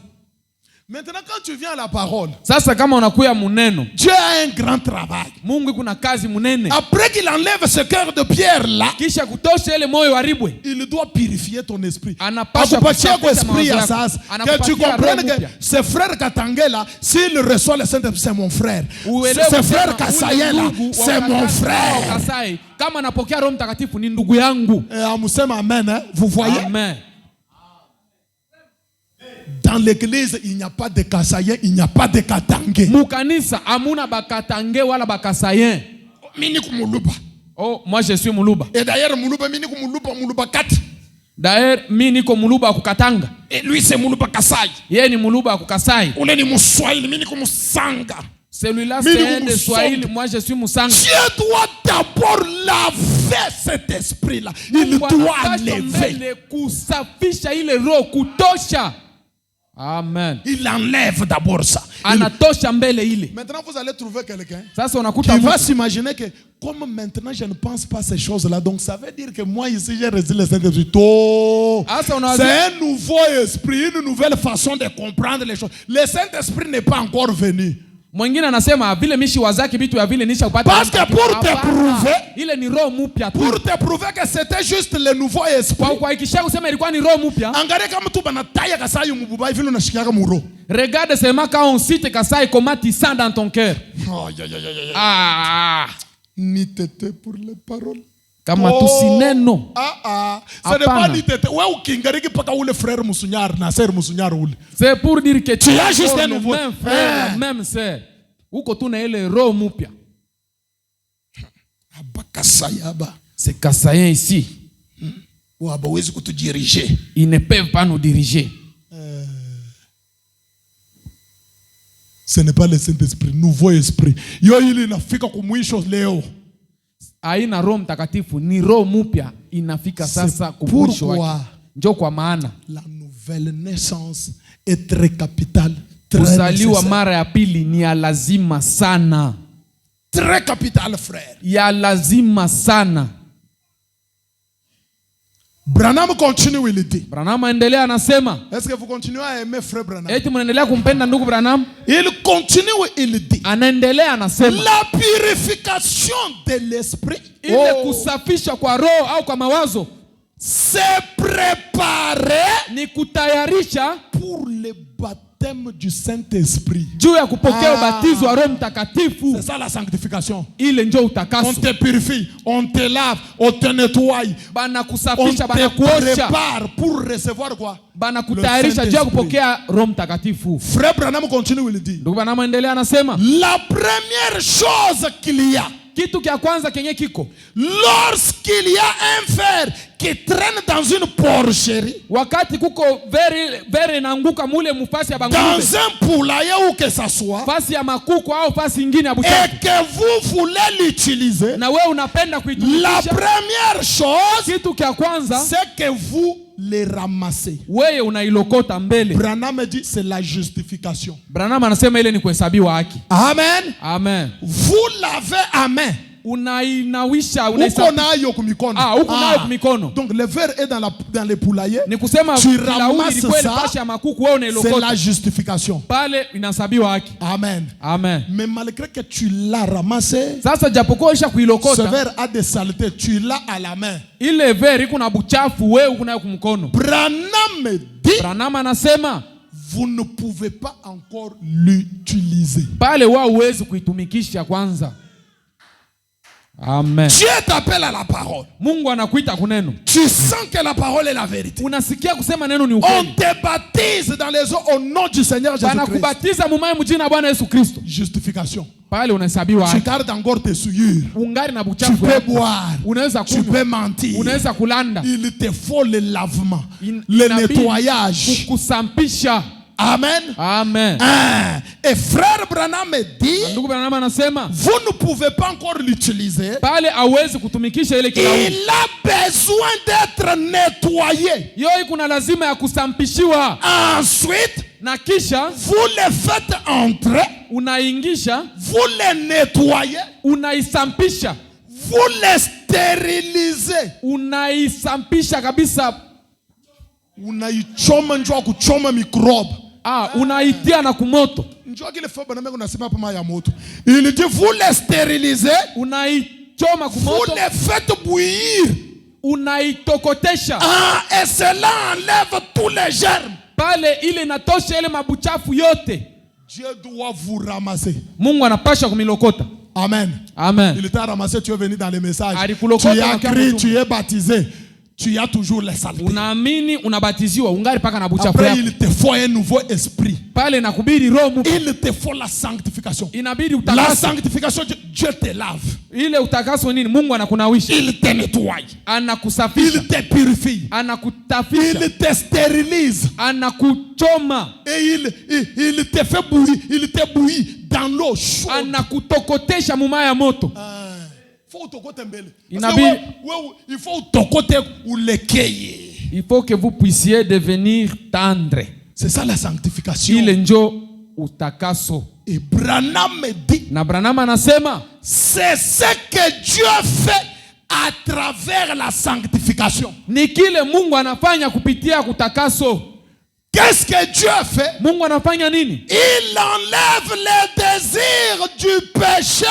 Maintenant quand tu viens à la parole, sasa kama unakuya muneno, Dieu a un grand travail. Mungu kuna kazi munene. Après qu'il enlève ce cœur de pierre là, kisha kutosha ile moyo haribwe, il doit purifier ton esprit. Anapasha kupatia esprit ya sasa. Que tu comprennes que ce frère Katanga là, s'il reçoit le Saint-Esprit, c'est mon frère. Ce frère Kasayen là, c'est mon frère. Kama anapokea Roho Mtakatifu ni ndugu yangu. Amusema amen, hein? Vous voyez? Amen. Dans l'église, il n'y a pas de Kasayen, il n'y a pas de Katange. Mukanisa amuna bakatange wala bakasayen. Mini kumuluba. Oh, moi je suis muluba. Et d'ailleurs muluba mini kumuluba 4. D'ailleurs mimi niko muluba kukatanga. Et lui c'est muluba Kasai. Yeye ni muluba kukasai. Ule ni Muswahili, mimi niko Musanga. Celui-là c'est un de Swahili, moi je suis Musanga. Dieu doit d'abord laver cet esprit là. Il doit lever. Kusafisha ile roho kutosha. Amen. Il enlève d'abord ça. Anatosha mbele ile. Maintenant vous allez trouver quelqu'un qui va s'imaginer que comme maintenant je ne pense pas ces choses-là, donc ça veut dire que moi ici j'ai reçu le Saint-Esprit. C'est un nouveau esprit, une nouvelle façon de comprendre les choses. Le Saint-Esprit n'est pas encore venu. Mwingine anasema vile mishi wazaki vitu ya vile nisha kupata. Parce que pour te prouver, ile ni roho mpya tu. Pour te prouver que c'était juste le nouveau esprit. Kwa ikisha kusema ilikuwa ni roho mpya. Angalia kama tu banataya Kasai mububai vile unashikiaga muro. Regarde seulement quand on cite Kasai comment tu sens dans ton cœur. Ni tete pour les paroles. Kama tusineno. Ce n'est pas ni tete. Ouais ukingariki paka ule frère Musunyar na sœur Musunyar ule. C'est pour dire que tu as juste un nouveau même frère, même sœur. Uko tu na ile roho mpya. Abakasayaba. C'est Kasayen ici. Wabawezi kutudiriger. Ils ne peuvent pas nous diriger. Ce n'est pas le Saint-Esprit, nouveau esprit. Yo ili inafika kumwisho leo. Aina Roho Mtakatifu ni roho mpya inafika sasa kumwisho wake. Ndio kwa maana la nouvelle naissance est très capitale. Kuzaliwa mara ya pili ni ya lazima sana. Très capital, frère. Ya lazima sana. Branham continue, il dit. Branham endelea anasema. Est-ce que vous continuez à aimer frère Branham? Eti mnaendelea kumpenda ndugu Branham? Il continue, il dit. Anaendelea anasema. La purification de l'esprit. Ile kusafisha kwa roho au kwa mawazo. Se préparer. Ni kutayarisha. Pour le baptême du Saint-Esprit. Juu ya kupokea ubatizo wa Roho Mtakatifu. C'est ça la sanctification. Ile ndio utakaso. On te purifie, on te lave, on te nettoie. Bana kusafisha, bana kuosha. On te prépare pour recevoir quoi? Bana kutayarisha juu ya kupokea Roho Mtakatifu. Frère Branham continue, il dit. Ndugu Branham endelea anasema. La première chose qu'il y a. Kitu kia kwanza kenye kiko. Lorsqu'il y a un ver qui traîne dans une porcherie. Wakati kuko vere naanguka mule mufasi ya bangombe. Dans un poulailler ou que ça soit. Fasi ya makuku au fasi ingine ya buchafu. Et que vous voulez l'utiliser. Na wewe unapenda kuitumikisha. La première chose. Kitu kia kwanza. C'est que vous les ramassez. Wewe unailokota mbele. Branham dit c'est la justification. Branham anasema ile ni kuhesabiwa haki. Amen. Amen. Vous lavez à main. Unainawisha, uko nayo kumikono. Uko nayo kumikono. Donc le verre est dans les poulaillers. Ni kusema tu ramasses ça. C'est la justification. Pale inahesabiwa haki. Amen. Amen. Mais malgré que tu l'as ramassé, sasa japokuwa isha kuilokota, ce verre a des saletés, tu l'as à la main. Ile verre iko na buchafu, wewe uko nayo kumkono. Branham dit, Branham anasema vous ne pouvez pas encore l'utiliser. Pale wao huwezi kuitumikisha kwanza. Amen. Dieu t'appelle à la parole. Mungu anakuita kuneno. Tu sens que la parole est la vérité. Unasikia kusema neno ni ukweli. On te baptise dans les eaux au nom du Seigneur Jésus-Christ. Banakubatiza mumaye mjina Bwana Yesu Kristo. Justification. Pale unahesabiwa. Tu gardes encore tes souillures. Ungari na buchafu. Tu peux boire. Unaweza kunywa. Tu peux mentir. Unaweza kulanda. Il te faut le lavement, le nettoyage. Kukusampisha. Amen. Amen. Et frère Branham dit, vous ne pouvez pas encore l'utiliser. Pale hawezi kutumikisha ile kilaumu. Il a besoin d'être nettoyé. Yoi kuna lazima ya kusampishiwa. Ensuite, na kisha vous le faites entrer. Unaingisha. Vous le nettoyez. Unaisampisha. Vous le stérilisez. Unaisampisha kabisa. Unaichoma njoo kuchoma microbe. Unaitia na kumoto. Njoo kile foba na mimi unasema hapa ya moto. Il dit vous les stérilisez. Unaichoma kumoto. Vous les faites bouillir. Unaitokotesha. Et cela enlève tous les germes. Pale ile natosha ile mabuchafu yote. Dieu doit vous ramasser. Mungu anapasha kumilokota. Amen. Amen. Il t'a ramassé, tu es venu dans les messages. Tu as crié, tu es baptisé. Tu as toujours les saletés. Unaamini unabatiziwa ungari paka na buchafu. Après il te faut un nouveau esprit. Pale nakubiri roho mpya. Il te faut la sanctification. Inabidi utakaso. La sanctification, Dieu te lave. Ile utakaso nini? Mungu anakunawisha. Il te nettoie. Anakusafisha. Il te purifie. Anakutafisha. Il te stérilise. Anakuchoma. Et il te fait bouillir. Il te bouillit dans l'eau chaude. Anakutokotesha mumaya moto. Il faut que vous puissiez devenir tendre. C'est ça la sanctification. Ile njo utakaso. Et Branham dit, na Branham anasema, c'est ce que Dieu fait à travers la sanctification. Ni kile Mungu anafanya kupitia kutakaso. Qu'est-ce que Dieu fait? Mungu anafanya nini? Il enlève les désirs du péché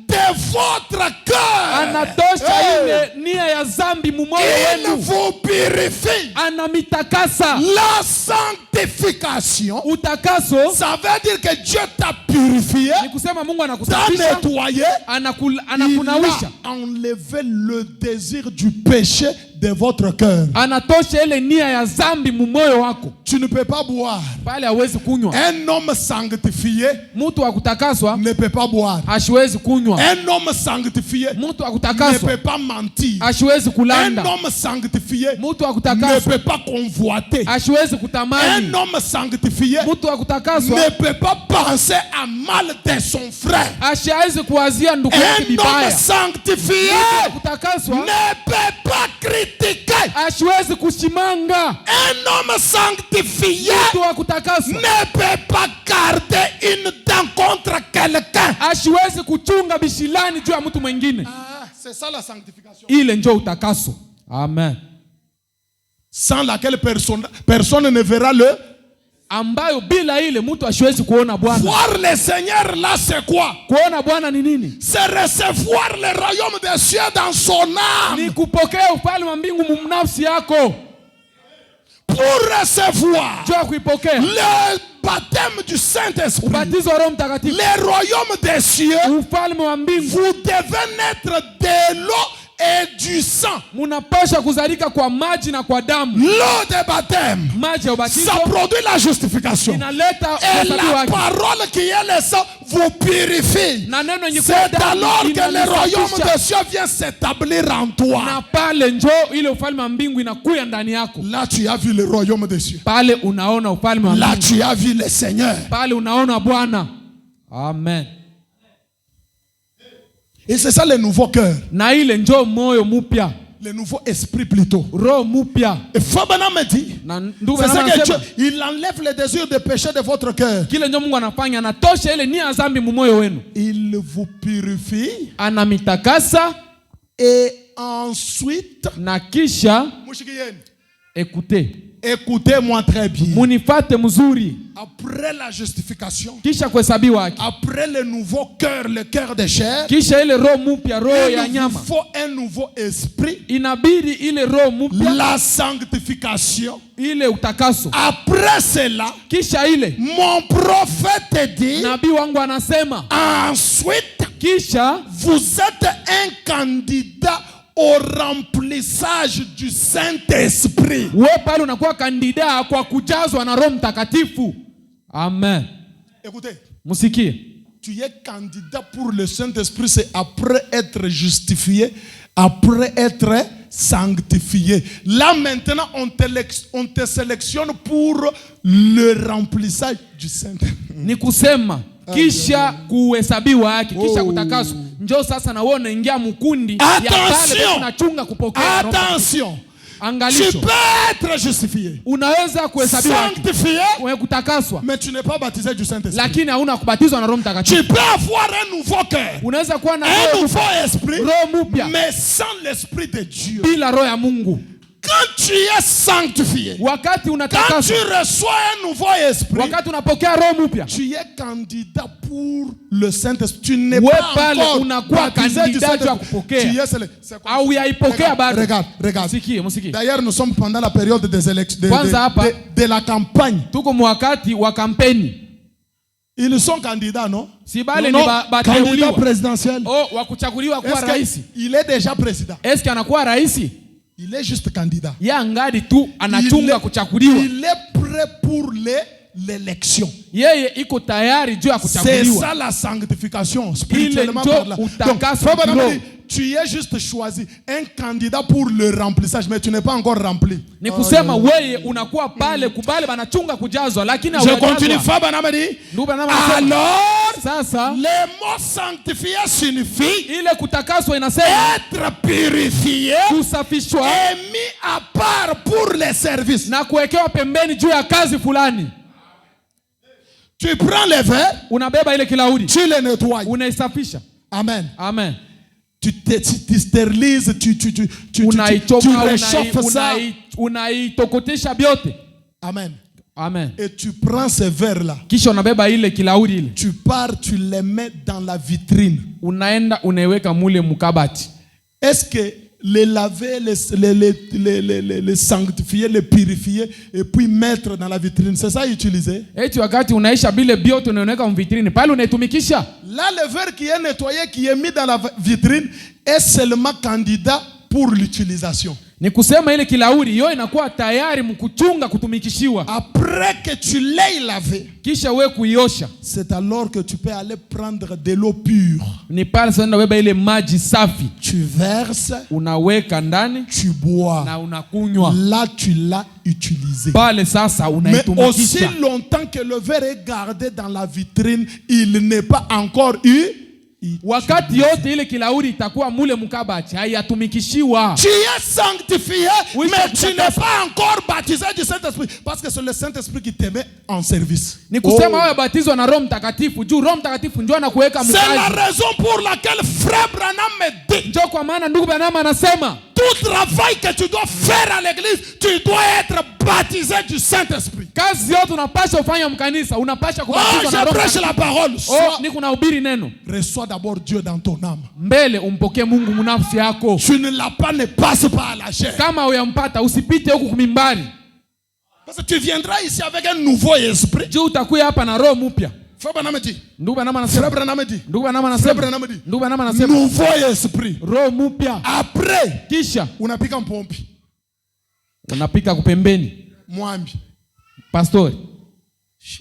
de votre cœur. Anatosha ile nia ya zambi mumoyo wenu. Il vous purifie. Anamitakasa. La sanctification, utakaso, ça veut dire que Dieu t'a purifié. Ni kusema Mungu anakusafisha. T'a nettoyé. Anakunawisha. Il a enlevé le désir du péché de votre cœur. Anatosha ile nia ya zambi mumoyo wako. Tu ne peux pas boire. Pale hawezi kunywa. Un homme sanctifié Mtu wa kutakaswa ne peut pas boire. hasiwezi kunywa. Un homme sanctifié Mtu wa ne kutakaswa peut pas mentir. hasiwezi Un kulanda. homme sanctifié Mtu wa ne kutakaswa peut pas convoiter. hasiwezi kutamani. Un homme sanctifié Mtu wa kutakaswa ne peut pas penser à mal de son frère. hasiwezi kuwazia ndugu yake Un homme vibaya. sanctifié Mtu wa kutakaswa ne peut pas critiquer. hasiwezi kushimanga. Un homme sanctifié Mtu wa kutakaswa ne peut pas garder une dent contre quelqu'un. hasiwezi kuchunga bishilani juu ya mtu mwingine. C'est ça la sanctification. Ile ndio utakaso. Amen. Sans laquelle personne ne verra le. Ambayo bila ile mtu hasiwezi kuona Bwana. Voir le Seigneur là, c'est quoi? Kuona Bwana ni nini? C'est recevoir le royaume des cieux dans son âme. Ni kupokea ufalme wa mbingu mnafsi yako. Pour recevoir Juu ya kuipokea le baptême du Saint-Esprit, ubatizo wa Roho Mtakatifu, le royaume des cieux, ufalme wa mbingu, vous devez naître de l'eau et du sang. munapasha kuzalika kwa maji na kwa damu. L'eau de baptême, Maji ya ubatizo ça produit la justification. inaleta Et uhesabu la wake. parole qui est le sang vous purifie. Na neno yenye C'est kuwa damu alors que le royaume inalisafisha. des cieux vient s'établir en toi. Na pale njoo ile ufalme wa mbingu inakuya ndani yako. Là, tu as vu le royaume des cieux. Pale unaona ufalme wa Là, mbingu. tu as vu le Seigneur. Pale unaona Bwana. Amen. Et c'est ça le nouveau cœur. Na ile njoo moyo mupya, Le nouveau esprit plutôt. roho mupya. Et Fabana me dit, Na ndugu c'est ça anasema que Dieu, il enlève le désir de péché de votre cœur. kile ndio Mungu anafanya, anatosha ile nia ya dhambi mumoyo wenu. Il vous purifie Anamitakasa et ensuite, na kisha écoutez-moi très bien. munifate mzuri. Après la justification, Kisha kuhesabiwa haki, après le nouveau cœur, le cœur de chair, kisha ile roho mupya, roho ya il nyama, vous faut un nouveau esprit, inabidi ile roho mupya, la sanctification. ile utakaso. Après cela, Kisha ile mon prophète dit, nabii wangu anasema, ensuite, kisha vous êtes un candidat au remplissage du Saint-Esprit. wewe pale unakuwa kandida kwa kujazwa na Roho Mtakatifu. Amen. Écoutez, Musikie. tu es candidat pour le Saint-Esprit, c'est après être justifié, après être sanctifié. Là maintenant, on te sélectionne pour le remplissage du Saint-Esprit. Ni kusema kisha kuhesabiwa haki, kisha kutakaswa, njoo sasa na wewe unaingia mkundi ya pale tunachunga kupokea. Attention. Tu Angalisho, peux être justifié, unaweza kuhesabiwa haki, sanctifié, wewe kutakaswa, mais tu n'es pas baptisé du Saint-Esprit. lakini hauna kubatizwa na Roho Mtakatifu. Tu peux avoir un nouveau cœur, Unaweza kuwa na un roho nouveau esprit, roho mpya mais sans l'esprit de Dieu. bila roho ya Mungu. Quand tu es sanctifié, Wakati quand tu unatakaswa, reçois un nouveau esprit, wakati unapokea roho mpya, tu es candidat pour le Saint-Esprit. Tu n'es wewe pas pale encore unakuwa baptisé du kandida ya Saint-Esprit. kupokea Tu es c'est comme au yaipokea bado. Regarde. Musikie. D'ailleurs, nous sommes pendant la période des élections, de la campagne. Tuko mwakati wa kampeni. Ils sont candidats, non? Si bale Non, ni candidat bateuliwa. présidentiel. Oh, wa kuchaguliwa kuwa rais. Il est déjà président. Eske anakuwa rais? Il est juste candidat. Ya ngadi tu anachunga kuchaguliwa. Il est prêt pour l'élection. Yeye iko tayari juu ya C'est kuchaguliwa. ça la sanctification spirituellement Ile parlant. ndio utakaso Donc, kiroho. tu es juste choisi un candidat pour le remplissage, mais tu n'es pas encore rempli. Ni kusema wewe unakuwa pale kubale banachunga kujazwa lakini Je continue. hujajazwa. Fabanamadi. Ndugu anasema Alors, sasa le mot sanctifié signifie ile kutakaswa inasema être purifié kusafishwa et mis à part pour les services. na kuwekewa pembeni juu ya kazi fulani. Tu prends les verres, Unabeba ile kilaudi, tu les nettoies. unaisafisha. Amen. Amen. Tu stérilises, tu Unaichoma, réchauffes ça. unaitokotesha byote. Amen. Amen. Et tu prends ces verres-là. Kisha unabeba ile kilaudi ile. Tu pars, tu les mets dans la vitrine. Unaenda unaiweka mule mukabati. Est-ce que les laver, les sanctifier, les purifier et puis mettre dans la vitrine, c'est ça utiliser? Eti wakati unaisha bile biote unaweka mvitrine, pale unaitumikisha. Là, le verre qui est nettoyé, qui est mis dans la vitrine, est seulement candidat pour l'utilisation. Ni kusema ile kilauri yo inakuwa tayari mkuchunga kutumikishiwa. Après que tu l'aies lavé, kisha we kuiosha, c'est alors que tu peux aller prendre de l'eau pure. Ni pale sasa unaweka ile maji safi. Tu verses, unaweka ndani, tu bois. na unakunywa. Là tu l'as utilisé. Pale sasa unaitumikisha. Mais aussi longtemps que le verre est gardé dans la vitrine, il n'est pas encore eu. Wakati yote ile kilauri itakuwa mule mkabati, haiyatumikishiwa. Tu es sanctifié, oui, mais tu n'es pas encore baptisé du Saint-Esprit. Parce que c'est le Saint-Esprit qui te met en service. Ni kusema wewe batizwa na Roho Mtakatifu, juu Roho Mtakatifu ndio anakuweka mkazi. C'est la raison pour laquelle frère Branham me dit. Ndio kwa maana ndugu Branham anasema, tout travail que tu dois faire à l'église, tu dois être baptisé du Saint-Esprit. Kazi yote unapaswa ufanye mkanisa, unapaswa kubatizwa na Roho. Je prêche la parole. Ni kunahubiri neno. Reçois d'abord Dieu dans ton âme. Mbele umpokee Mungu munafsi yako. Tu ne l'as pas, ne passe pas à la chair. Kama uyampata usipite huku kumimbari. Parce que tu viendras ici avec un nouveau esprit. Juu utakuja hapa na roho mpya. Frère Branham dit. Ndugu Branham anasema. Frère Branham dit. Ndugu Branham anasema. Ndugu Branham anasema. Nouveau esprit. Roho mpya. Après, kisha unapika mpompi. Unapika kupembeni. Mwambi. Pastori.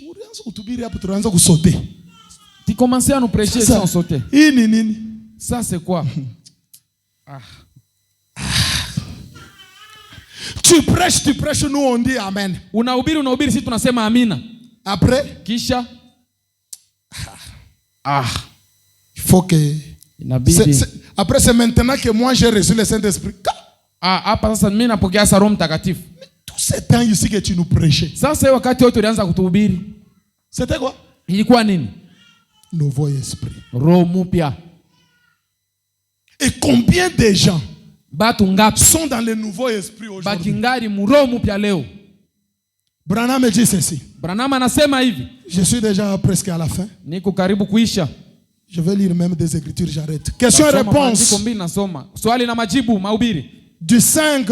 Ulianza kuhubiri hapo tunaanza kusote. Tu commences à nous prêcher sans sauter. Hii ni nini? Ça c'est quoi? Tu prêches, nous on dit amen. Unahubiri sisi tunasema amina. Après, kisha il faut que après c'est maintenant que moi j'ai reçu le Saint-Esprit. Hapa sasa mimi napokea Roho Mtakatifu. Tout ce temps ici que tu nous prêchais. Sasa wakati wote ulianza kutuhubiri. C'était quoi? Ilikuwa nini? Nouveau esprit. Roho mpya. Et combien de gens batu ngapi sont dans le nouveau esprit aujourd'hui? Bakingari mu roho mpya leo. Branham dit ceci. Branham anasema hivi. Je suis déjà presque à la fin. Niko karibu kuisha. Je vais lire même des écritures, j'arrête. Question et réponse. Swali na majibu, mahubiri. Du 5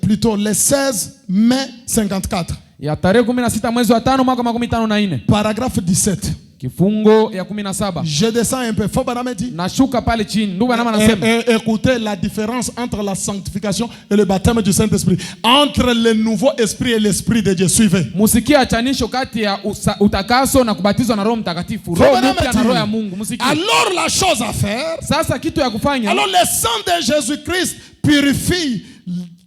plutôt le 16 mai 54. Ya tarehe 16 mwezi wa 5 mwaka 54. Paragraphe 17. Kifungo ya 17. Je descends un peu. Faut Branham dit. Nashuka pale chini. Ndugu Branham anasema. Écoutez la différence entre la sanctification et le baptême du Saint-Esprit. Entre le nouveau esprit et l'esprit de Dieu. Suivez. Musikia achanisho kati ya utakaso na kubatizwa na Roho Mtakatifu. Roho mpya na roho ya Mungu. Musikia. Alors la chose à faire. Sasa kitu ya kufanya. Alors le sang de Jésus-Christ purifie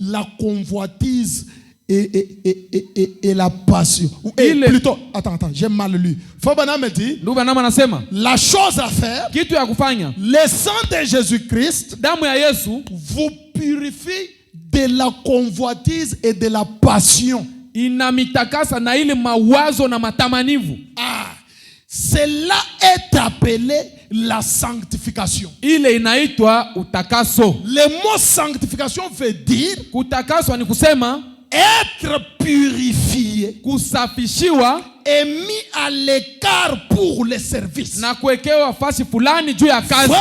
la convoitise et la passion. Plutôt, attends, j'ai mal lu. Fabana me dit, la chose à faire, le sang de Jésus-Christ vous purifie de la convoitise et de la passion. Cela est appelé la sanctification. Ile inaitwa utakaso. Le mot sanctification veut dire kutakaswa ni kusema être purifié, kusafishiwa et mis à l'écart pour le service. Na kuwekewa fasi fulani juu ya kazi.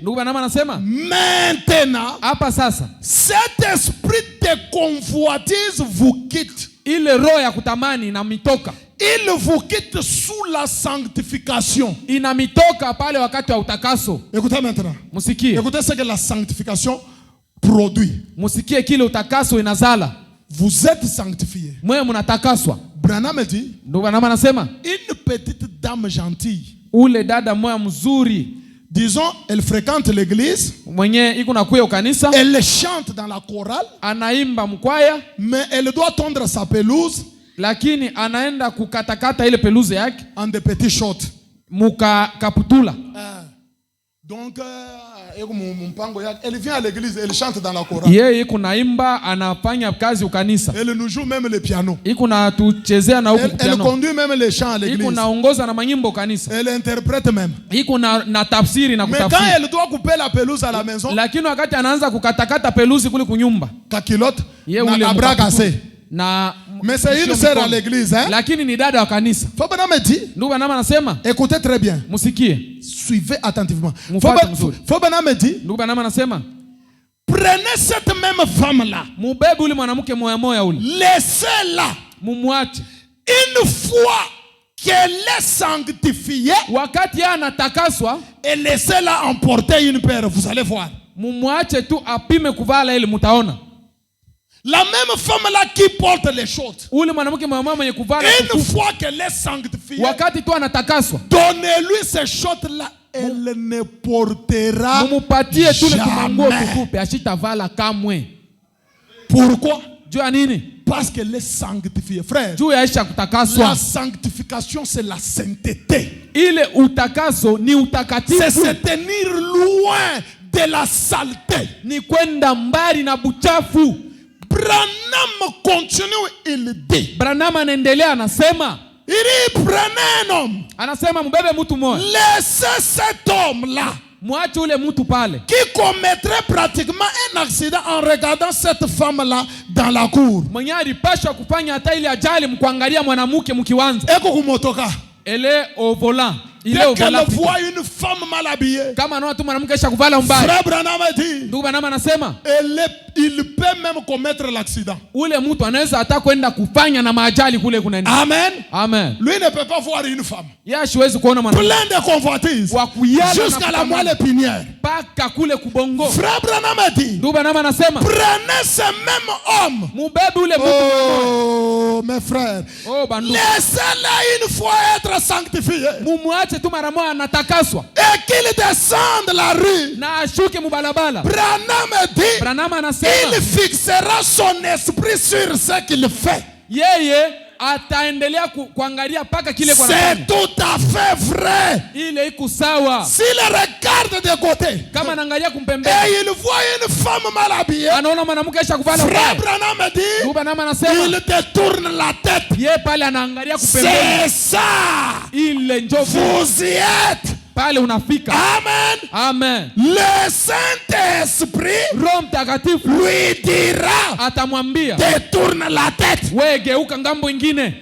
Ndugu Branham anasema maintenant, hapa sasa, cet esprit de convoitise vous quitte. Ile roho ya kutamani inamitoka. Il vous quitte sous la sanctification. Inamitoka pale wakati wa utakaso. Écoutez maintenant. Musikie. Écoutez ce que la sanctification produit. Musikie kile utakaso inazala. Vous êtes sanctifiés. Mwe mnatakaswa. Branham dit. Ndugu Branham anasema. Une petite dame gentille. Ule dada moya mzuri. Disons, elle fréquente l'église. Mwenye iko na kuya kanisa. Elle chante dans la chorale. Anaimba mkwaya. Mais elle doit tondre sa pelouse. Lakini anaenda kukatakata ile peluze yake. En des petits shots. Muka kaputula. Donc, elle vient à l'église, elle chante dans la chorale. Yeye iko naimba, anafanya kazi ukanisa. Elle nous joue même le piano. Iko na tuchezea na huko piano. Elle conduit même les chants à l'église. Iko naongoza na manyimbo kanisa. Elle interprète même. Iko na tafsiri na kutafsiri. Mais quand elle doit couper la pelouse à la maison, lakini wakati anaanza kukatakata peluzi kule kunyumba, kakilote na bras cassés. Mais c'est une sœur à l'église, hein? Lakini ni dada wa kanisa. Fabana me dit. Ndugu Branham anasema. Écoutez très bien. Musikie. Suivez attentivement. Fabana me dit. Ndugu Branham anasema. Prenez cette même femme là. Mubebe ule mwanamke moya moya ule. Laissez-la. Mumwache. Une fois qu'elle est sanctifiée, wakati anatakaswa, et laissez-la emporter une paire, vous allez voir. Mumwache tu apime kuvala ili mutaona. La même femme là qui porte les shorts, Ule mwanamke mama mwenye kuvala une fois qu'elle est sanctifiée, wakati tu anatakaswa, donnez-lui ces shorts là, elle ne portera mumupatie tu le tumanguo jamais. tukupe ashitavala kamwe. Pourquoi? Juu ya nini? Parce qu'elle est sanctifiée. Frère, Juu ya isha la kutakaswa. sanctification c'est la sainteté. Ile utakaso ni C'est utakatifu, se tenir loin de la saleté. ni kwenda mbali na buchafu. Branham continue, il dit. Branham anaendelea anasema, Il dit, prenez un homme. anasema mbebe mtu mmoja, Laissez cet homme-là mwache ule mtu pale qui commettrait pratiquement un accident en regardant cette femme-là dans la cour. mwenye alipashwa kufanya hata ile ajali mkuangalia mwanamke mkiwanza Eko kumotoka. ele au volant, ile Dès au qu'elle volant. voit une femme mal habillée, Kama anaona tu mwanamke aisha kuvala mbaya, Frère Branham a dit, ndugu Branham anasema il peut même commettre l'accident. ule mtu anaweza hata kwenda kufanya na maajali kule kunaenda. Amen. Amen. Lui ne peut pas voir une femme. Yeye asiwezi kuona mwanamke Plein de convoitises. wa kuyala Jusqu'à la moelle épinière. paka kule kubongo. Frère Branham a dit, Ndugu Branham anasema prenez ce même homme. mubebe ule mtu. Oh, mes frères. Oh bandu, Laissez-le une fois être sanctifié. mumwache tu mara moja anatakaswa Et qu'il descende la rue. na ashuke mubalabala. Branham dit, Branham anasema il fixera son esprit sur ce qu'il fait. yeye ataendelea kuangalia paka kile kwa C'est nafanya. tout à fait vrai. Ile iko sawa. S'il regarde de côté Kama anaangalia et kumpembeni, il voit une femme mal habillée, anaona mwanamke aisha kuvala Frère mbaya. Branham dit, Ndugu Branham anasema il détourne la tête. yeye pale anaangalia kupembeni. C'est ça. Ile njoo Vous y êtes. pale unafika. Amen. Amen. Le Saint-Esprit Roho Mtakatifu lui dira, atamwambia détourne la tête. wewe geuka ngambo ingine.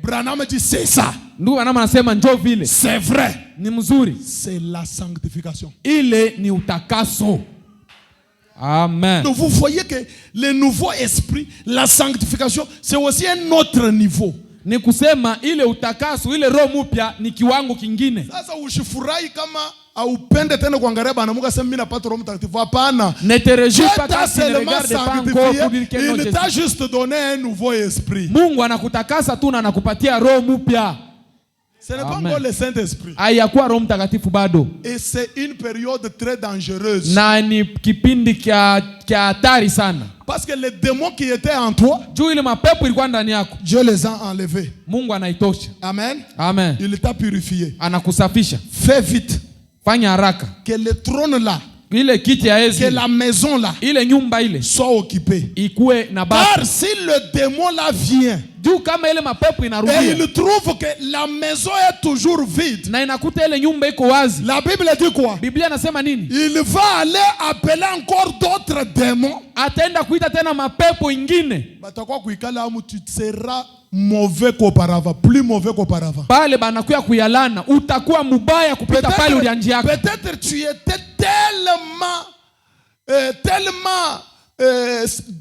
Branham dit, c'est ça. Ndugu Branham anasema njoo vile. C'est vrai. Ni mzuri. C'est la sanctification. Ile ni utakaso. Amen. Donc vous voyez que le nouveau esprit, la sanctification, c'est aussi un autre niveau. Ni kusema ile utakaso, ile roho mpya ni kiwango kingine. Sasa usifurahi kama haupende tena kuangalia banamuka sema mimi napata Roho Mtakatifu. Hapana. Ne te réjouis Dieu pas t'a quand tu ne seulement regardes pas encore pour dire sanctifié. que non, Il t'a Jésus. juste donné un nouveau esprit. Mungu anakutakasa tu na anakupatia roho mpya. Ce n'est pas Amen. encore le Saint-Esprit. Hayakuwa Roho Mtakatifu bado. Et c'est une période très dangereuse. Na ni kipindi kia hatari sana. Parce que les démons qui étaient en toi, Juu ile mapepo ilikuwa ndani yako, Dieu les a enlevés. Mungu anaitosha. Amen. Amen. Il t'a purifié. Anakusafisha. Fais vite. Fanya haraka. Que le trône là, Ile kiti ya que Yesu, la maison là, ile nyumba ile soit occupée. ikuwe na baba. Car si le démon là vient Juu kama ile mapepo et inarudia il trouve que la maison est toujours vide, na inakuta ile nyumba iko wazi, la Bible dit quoi? Biblia nasema nini? Il va aller appeler encore d'autres démons. Ataenda kuita tena mapepo ingine. Batakuwa kuikala amu, tu seras mauvais qu'auparavant, plus mauvais qu'auparavant. Pale banakuya kuyalana, utakuwa mubaya kupita pale ulianjiaka. Peut-être tu étais tellement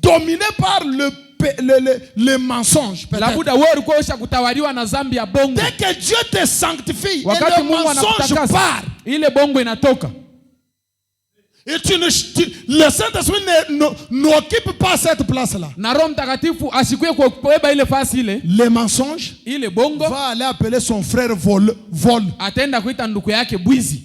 dominé par le mensonge. Labuda wewe ulikuwa usha kutawaliwa na zambi ya bongo. Dès que Dieu te sanctifie et Wakati le Mungu mensonge anakutakasa, part, ile bongo inatoka. et le Saint-Esprit n'occupe pas cette place-là. Na Roho Mtakatifu asikuye kubeba ile fasi ile. Le mensonge Ile bongo va aller appeler son frère vol. ataenda kuita ndugu yake bwizi.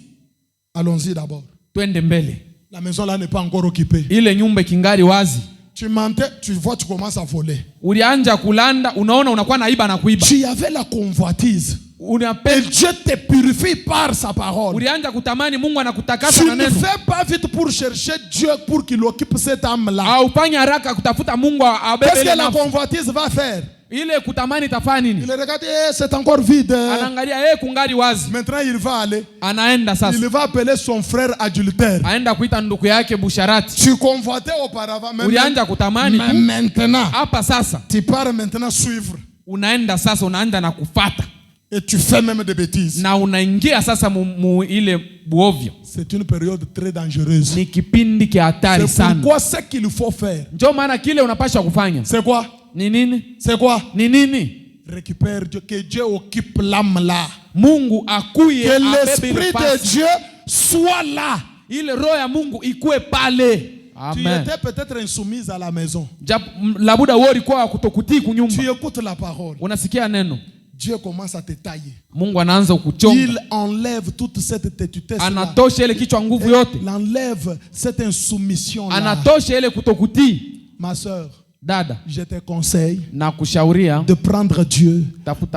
Allons-y d'abord. Twende mbele. La maison là n'est pas encore occupée. Ile nyumba kingari wazi. Tu mentais, tu vois, tu commences à voler. Ulianja kulanda, unaona unakuwa naiba na kuiba. Tu avais la convoitise. Et Dieu te purifie par sa parole. Ulianja kutamani Mungu anakutakasa Tu na ne neno. fais pas vite pour chercher Dieu pour qu'il occupe cette âme-là. Au fanya haraka kutafuta Mungu abebe Qu'est-ce ile que la nafsi. convoitise va faire? Ile kutamani tafanya nini? Il regarde, c'est encore vide. Anaangalia kungari wazi. Maintenant, il va aller. Anaenda sasa. Il va appeler son frère adultère. Aenda kuita ndugu yake busharati. Tu convoitais auparavant. Ulianja kutamani Mais tu. maintenant, Hapa sasa tu pars maintenant suivre. unaenda sasa unaanza na kufata. Et tu fais même des bêtises. Na unaingia sasa ile buovyo. C'est une période très dangereuse. Ni kipindi kia hatari C'est sana. pourquoi ce qu'il faut faire. Ndio maana kile unapaswa kufanya. C'est quoi? Ni nini? C'est quoi? Ni nini? Récupère Dieu, que Dieu occupe l'âme là. Mungu akuye Que abebe l'esprit ile de fasi. Dieu soit là. ile roho ya Mungu ikue pale. Tu étais peut-être insoumise à la maison. Labuda wewe ulikuwa kutokutii kunyumba. Tu écoutes la parole. Unasikia neno. Dieu commence à te tailler. Mungu anaanza kukuchonga. Il enlève toute cette têtutesse. Anatosha ile kichwa nguvu yote. Il enlève cette insoumission là. Anatosha ile kutokutii. Ma sœur, dada, je te conseille na kushauria de prendre Dieu,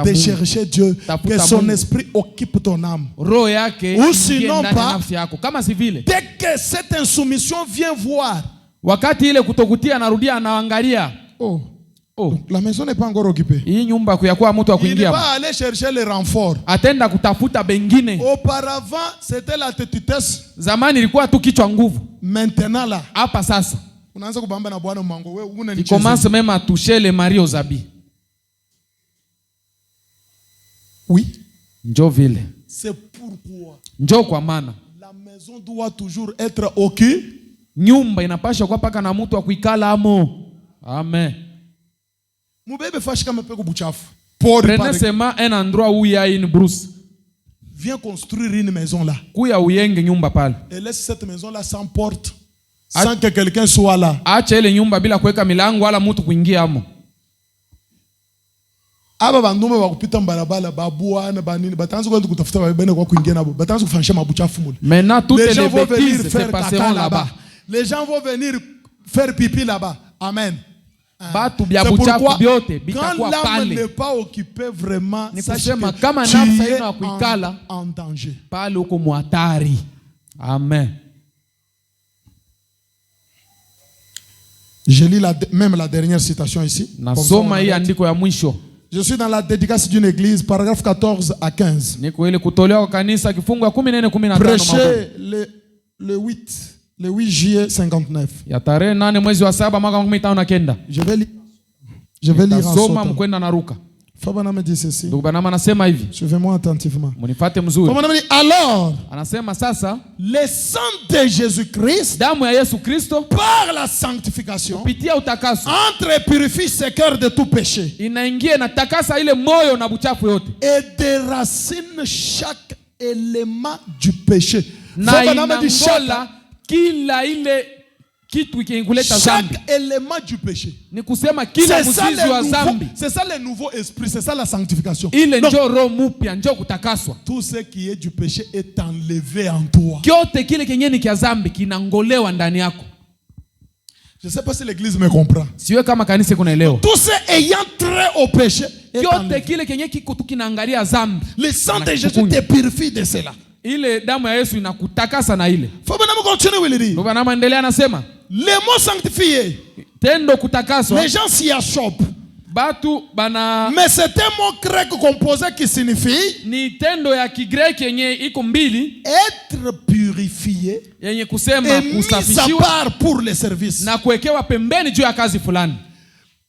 de chercher Dieu, que son esprit occupe ton âme. Roho yake ou sinon pas, nafsi yako. Kama si vile, dès que cette insoumission vient voir, wakati ile kutokutia anarudia anaangalia, la maison n'est pas encore occupée. Hii nyumba kuyakuwa mtu wa kuingia. Il va aller chercher les renforts. Atenda kutafuta bengine. Auparavant, c'était la têtutesse. Zamani ilikuwa tu kichwa nguvu. Maintenant là, hapa sasa, unaanza kubamba na bwana mango wewe una nicheze. Il commence même à toucher les maris aux habits. Oui. Njo vile. C'est pourquoi. Njo kwa maana la maison doit toujours être occupée. Nyumba inapaswa kuwa paka na mtu wa kuikala amo. Amen. Mubebe fashi kama peko buchafu. Prenez seulement un endroit où il y a une brousse. Viens construire une maison là. Kuya uyenge nyumba pale. Et laisse cette maison là sans porte. Sans que quelqu'un soit là. Acha ile nyumba bila kuweka milango wala mtu kuingia amo. Aba bandume bakupita mbarabara babuana banini batanza kwenda kutafuta babene kwa kuingia nabo. Batanza kufanisha mabuchafu mule. Maintenant toutes les bêtises se passeront là-bas. Les gens vont venir faire pipi là-bas. Amen. Batu bya buchafu byote bitakuwa pale. Quand l'âme n'est pas occupée vraiment, sache que kama nafsi haina kuikala en danger. Pale uko muhatari. Amen. Je lis même la dernière citation ici. Nasoma hii andiko ya mwisho. Je suis dans la dédicace d'une église, paragraphe 14 à 15. Niko ile kutolewa kwa kanisa kifungu ya 14-15. Prêché le 8 juillet 59. Ya tarehe 8 mwezi wa 7 mwaka 1959. Je vais lire en soma mkwenda naruka. Fabana me dit ceci. Ndugu Branham anasema hivi. Suivez-moi attentivement. Munifate mzuri. Fabana me dit alors, anasema sasa, le sang de Jésus-Christ, damu ya Yesu Kristo, par la sanctification, kupitia utakaso, entre et purifie ce cœur de tout péché. Inaingia na takasa ile moyo na buchafu yote. Et déracine chaque élément du péché. Na inangola kila ile kitu kinkuleta zambi. Chaque élément du péché. Ni kusema kila mzizi wa zambi. C'est ça le nouveau esprit, c'est ça la sanctification. Ile njo roho mpya, njo kutakaswa. Tout ce qui est du péché est enlevé en toi. Kyote kile kenye ni kia zambi kinangolewa ndani yako. Je ne sais pas si l'église me comprend. Siwe kama kanisa kunaelewa. Tout ce ayant trait au péché. Kyote kile kenye kiko tukinaangalia zambi. Le sang de Jésus te purifie de cela. Ile damu ya Yesu inakutakasa na ile. Faut bien continuer à le dire. Ndio bana maendelea anasema. Les mots sanctifiés. Tendo kutakaswa. Les gens s'y achoppent. Batu bana. Mais c'est un mot grec composé qui signifie. Ni tendo ya Kigreki yenye iko mbili. Être purifié. Yenye kusema kusafishiwa. Mis à part pour les services. Na kuwekewa pembeni juu ya kazi fulani.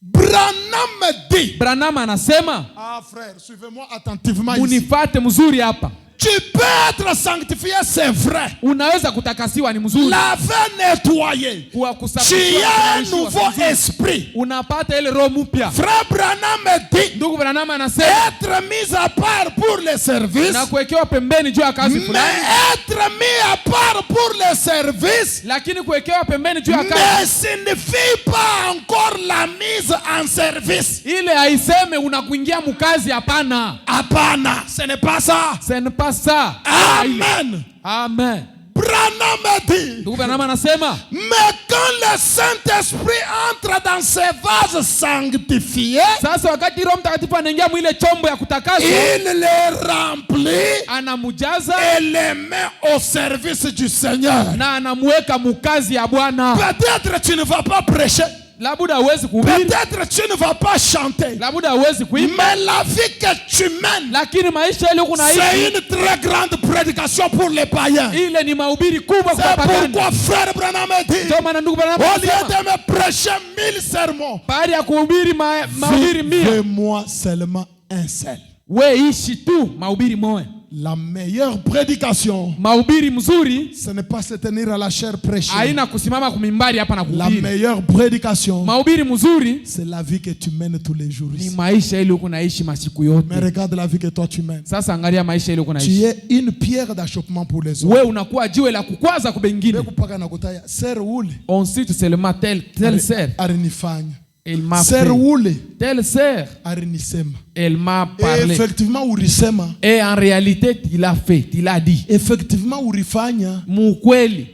Branham dit. Branham anasema. Ah frère, suivez-moi attentivement. Munifate mzuri hapa. Tu peux être sanctifié, c'est vrai. Unaweza kutakasiwa ni mzuri. Lavé, nettoyé. Tu as un nouveau esprit. Unapata ile roho mpya. Frère Branham dit. Ndugu Branham anasema. Être mis à part pour les services. Na kuwekewa pembeni juu ya kazi fulani. Mais être mis à part pour les services. Lakini kuwekewa pembeni juu ya kazi. Ne signifie pas encore la mise en service. Ile haiseme unakuingia mkazi, hapana. Hapana, ce n'est pas ça. Ce n'est pas ça. Amen. Amen. Branham dit. Ndugu Branham anasema. Mais quand le Saint-Esprit entre dans ces vases sanctifiés, sasa wakati Roho Mtakatifu anaingia mwile chombo ya kutakaswa, il les remplit, anamujaza, et les met au service du Seigneur. Na anamuweka mukazi ya Bwana. Peut-être tu ne vas pas prêcher. Labuda hawezi kuhubiri. Peut-être tu ne vas pas chanter. Labuda hawezi kuimba. Mais la vie que tu mènes, lakini maisha ile unaishi, c'est une très grande prédication pour les païens. Ile ni mahubiri kubwa kwa pagani. C'est pourquoi frère Branham dit. Ndio maana ndugu Branham au lieu de me prêcher 1000 sermons, baada ya kuhubiri mahubiri 1000, fais-moi seulement un seul. We ishi tu mahubiri moja. La meilleure prédication, mahubiri mzuri ce n'est pas se tenir à la chair prêchée. haina kusimama kumimbari hapa na La kuhubiri. meilleure prédication, Mahubiri mzuri c'est la vie que tu mènes tous les jours ni ici. maisha ile uko naishi masiku Mais yote. regarde la vie que toi tu mènes. Sasa angalia maisha ile uko Tu naishi. es une pierre d'achoppement pour les autres. Wewe unakuwa jiwe la kukwaza kwa wengine. Bekupaka na kutaya ser ule On cite seulement telle sœur, arinifanya. elle m'a Ser fait. ule Telle sœur, arinisema. elle m'a Et parlé. effectivement ulisema. Et en réalité, tu l'as fait, tu l'as dit. Effectivement ulifanya Mukweli,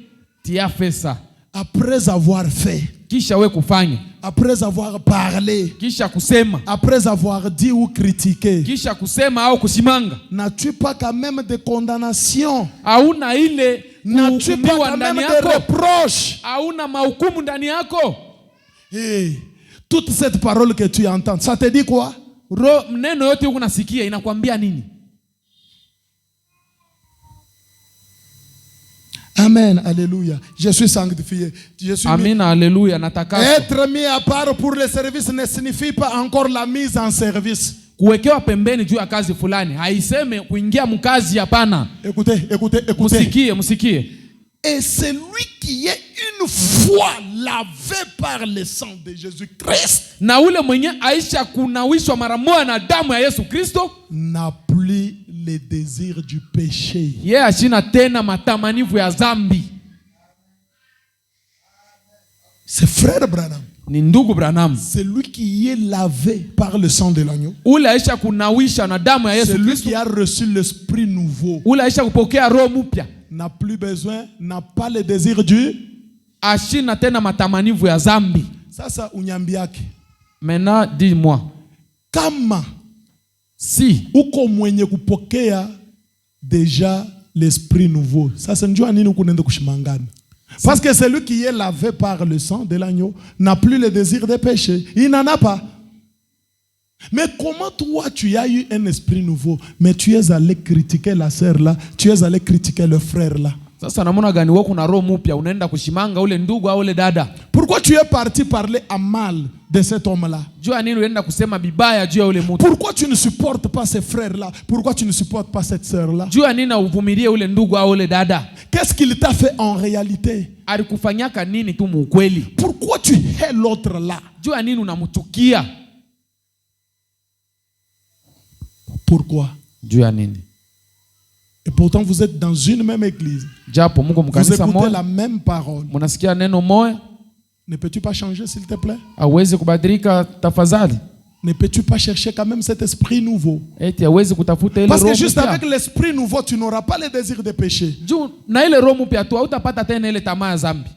tu as fait ça. après avoir fait, Kisha we kufanya, après avoir parlé, kisha kusema, après avoir dit ou critiqué. kisha kusema au kusimanga. N'as-tu pas quand même de condamnation? Hauna ile N'as-tu pas kuhukumiwa quand même ndani de yako? reproches? Hauna mahukumu ndani yako? Hey, toute cette parole que tu entends, ça te dit quoi? Neno yote huko nasikia inakwambia nini? Amen, alléluia. Je suis sanctifié. Je suis Amina, haleluya, natakaswa. Être mis à part pour le service ne signifie pas encore la mise en service. Kuwekewa pembeni juu ya kazi fulani haiseme kuingia mkazi, hapana. Écoutez, écoutez, écoutez. Musikie. Et celui qui est une fois lavé par le sang de Jésus-Christ Na ule mwenye aisha kunawishwa mara moja na damu ya Yesu Kristo, n'a plus les désirs du péché. yeye ashina tena matamanivu ya dhambi. C'est frère Branham. Ni ndugu Branham. Celui qui est lavé par le sang de l'agneau. Ule aisha kunawisha na damu ya Yesu Celui Kristo, qui a reçu l'esprit nouveau ule aisha kupokea roho mpya, n'a plus besoin, n'a pas le désir du. ashina tena matamanivu ya dhambi. Sasa unyambiake. Maintenant, dis-moi, Kama si uko mwenye kupokea déjà l'esprit nouveau. Sasa njua nini ukunenda kushimangana? Parce que celui qui est lavé par le sang de l'agneau n'a plus le désir de péché. Il n'en a pas. Mais comment toi tu as eu un esprit nouveau, mais tu es allé critiquer la sœur là, tu es allé critiquer le frère là? sasa namuna gani wewe kuna roho mpya unaenda kushimanga ule ndugu au ule dada? Pourquoi tu es parti parler à mal de cet homme-là? Jua nini unaenda kusema bibaya juu ya ule mtu? Pourquoi tu ne supportes pas ce frère-là? Pourquoi tu ne supportes pas cette sœur-là? Jua nini uvumilie ule ndugu au ule dada? Qu'est-ce qu'il t'a fait en réalité? Alikufanyaka nini tu mukweli? Pourquoi tu hais l'autre là? Jua nini unamchukia? Pourquoi? Jua nini? Et pourtant vous êtes dans une même église. Japo muko Vous mkanisa écoutez moja, la même parole. munasikia neno moja, Ne peux-tu pas changer s'il te plaît? hawezi kubadilika tafadhali? Ne peux-tu pas chercher quand même cet esprit nouveau? Eti hawezi kutafuta ile Parce roho que juste mpya. avec l'esprit nouveau, tu n'auras pas le désir de pécher. Juu na ile roho mpya tu hautapata tena ile tamaa ya dhambi.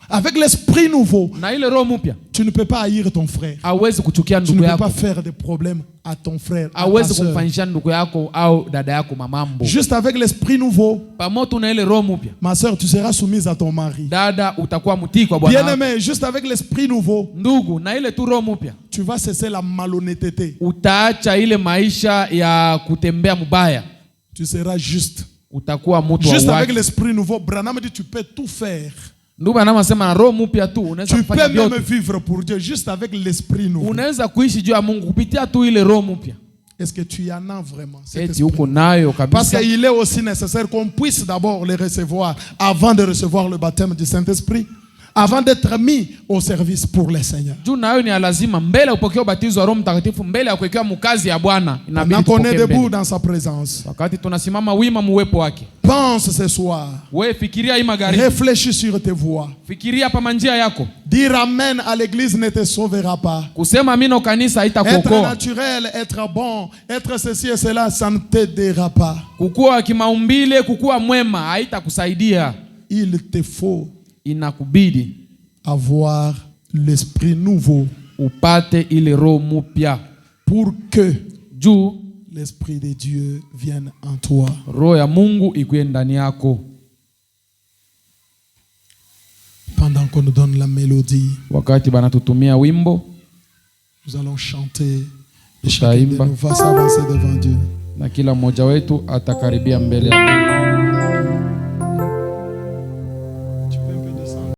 Avec l'esprit nouveau, Na ile roho mpya tu ne peux pas haïr ton frère. hawezi kuchukia Tu ne ndugu peux yako. pas faire des problèmes à ton frère, à ta Hawezi sœur. kumfanyisha ndugu yako au dada yako mamambo. Juste avec l'esprit nouveau, Pamoja na ile roho mpya, ma sœur, tu seras soumise à ton mari. dada utakuwa mtii kwa bwana wako. Bien-aimé, juste avec l'esprit nouveau, Ndugu, na ile tu roho mpya tu vas cesser la malhonnêteté. utaacha ile maisha ya kutembea mbaya, Tu seras juste. utakuwa mtu wa Juste avec watu. l'esprit nouveau, Branham dit tu peux tout faire. Ndugu anasema na roho mpya tu unaweza Tu kufanya peux même vyote. vivre pour Dieu juste avec l'esprit nouveau. Unaweza kuishi juu ya Mungu kupitia tu ile roho mpya. Est-ce que tu y en as vraiment cet Eti esprit? uko nayo Parce kabisa. qu'il est aussi nécessaire qu'on puisse d'abord les recevoir avant de recevoir le baptême du Saint-Esprit, avant d'être mis au service pour le Seigneur. Juu nayo ni ya lazima mbele ya kupokea ubatizo wa Roho Mtakatifu, mbele ya kuwekewa mkazi ya Bwana, inabidi Maintenant qu'on est tupokee debout mbele. dans sa présence, Wakati tunasimama wima muwepo wake. pense ce soir, Wewe fikiria hii magari. réfléchis sur tes voies. Fikiria hapa manjia yako. Dire Amen à l'église ne te sauvera pas. Kusema amina kanisa Être haitakuokoa. naturel, être bon, être ceci et cela, ça ne t'aidera pas. Kukua kimaumbile, kukua mwema haitakusaidia. Il te faut Inakubidi avoir l'esprit nouveau upate ile roho mpya pour que juu l'esprit de Dieu vienne en toi. roho ya Mungu ikuwe ndani yako. Pendant qu'on nous donne la mélodie, Wakati banatutumia wimbo, nous allons chanter et chacun de Tutaimba. nous va s'avancer devant Dieu. na kila mmoja wetu atakaribia mbele ya Mungu.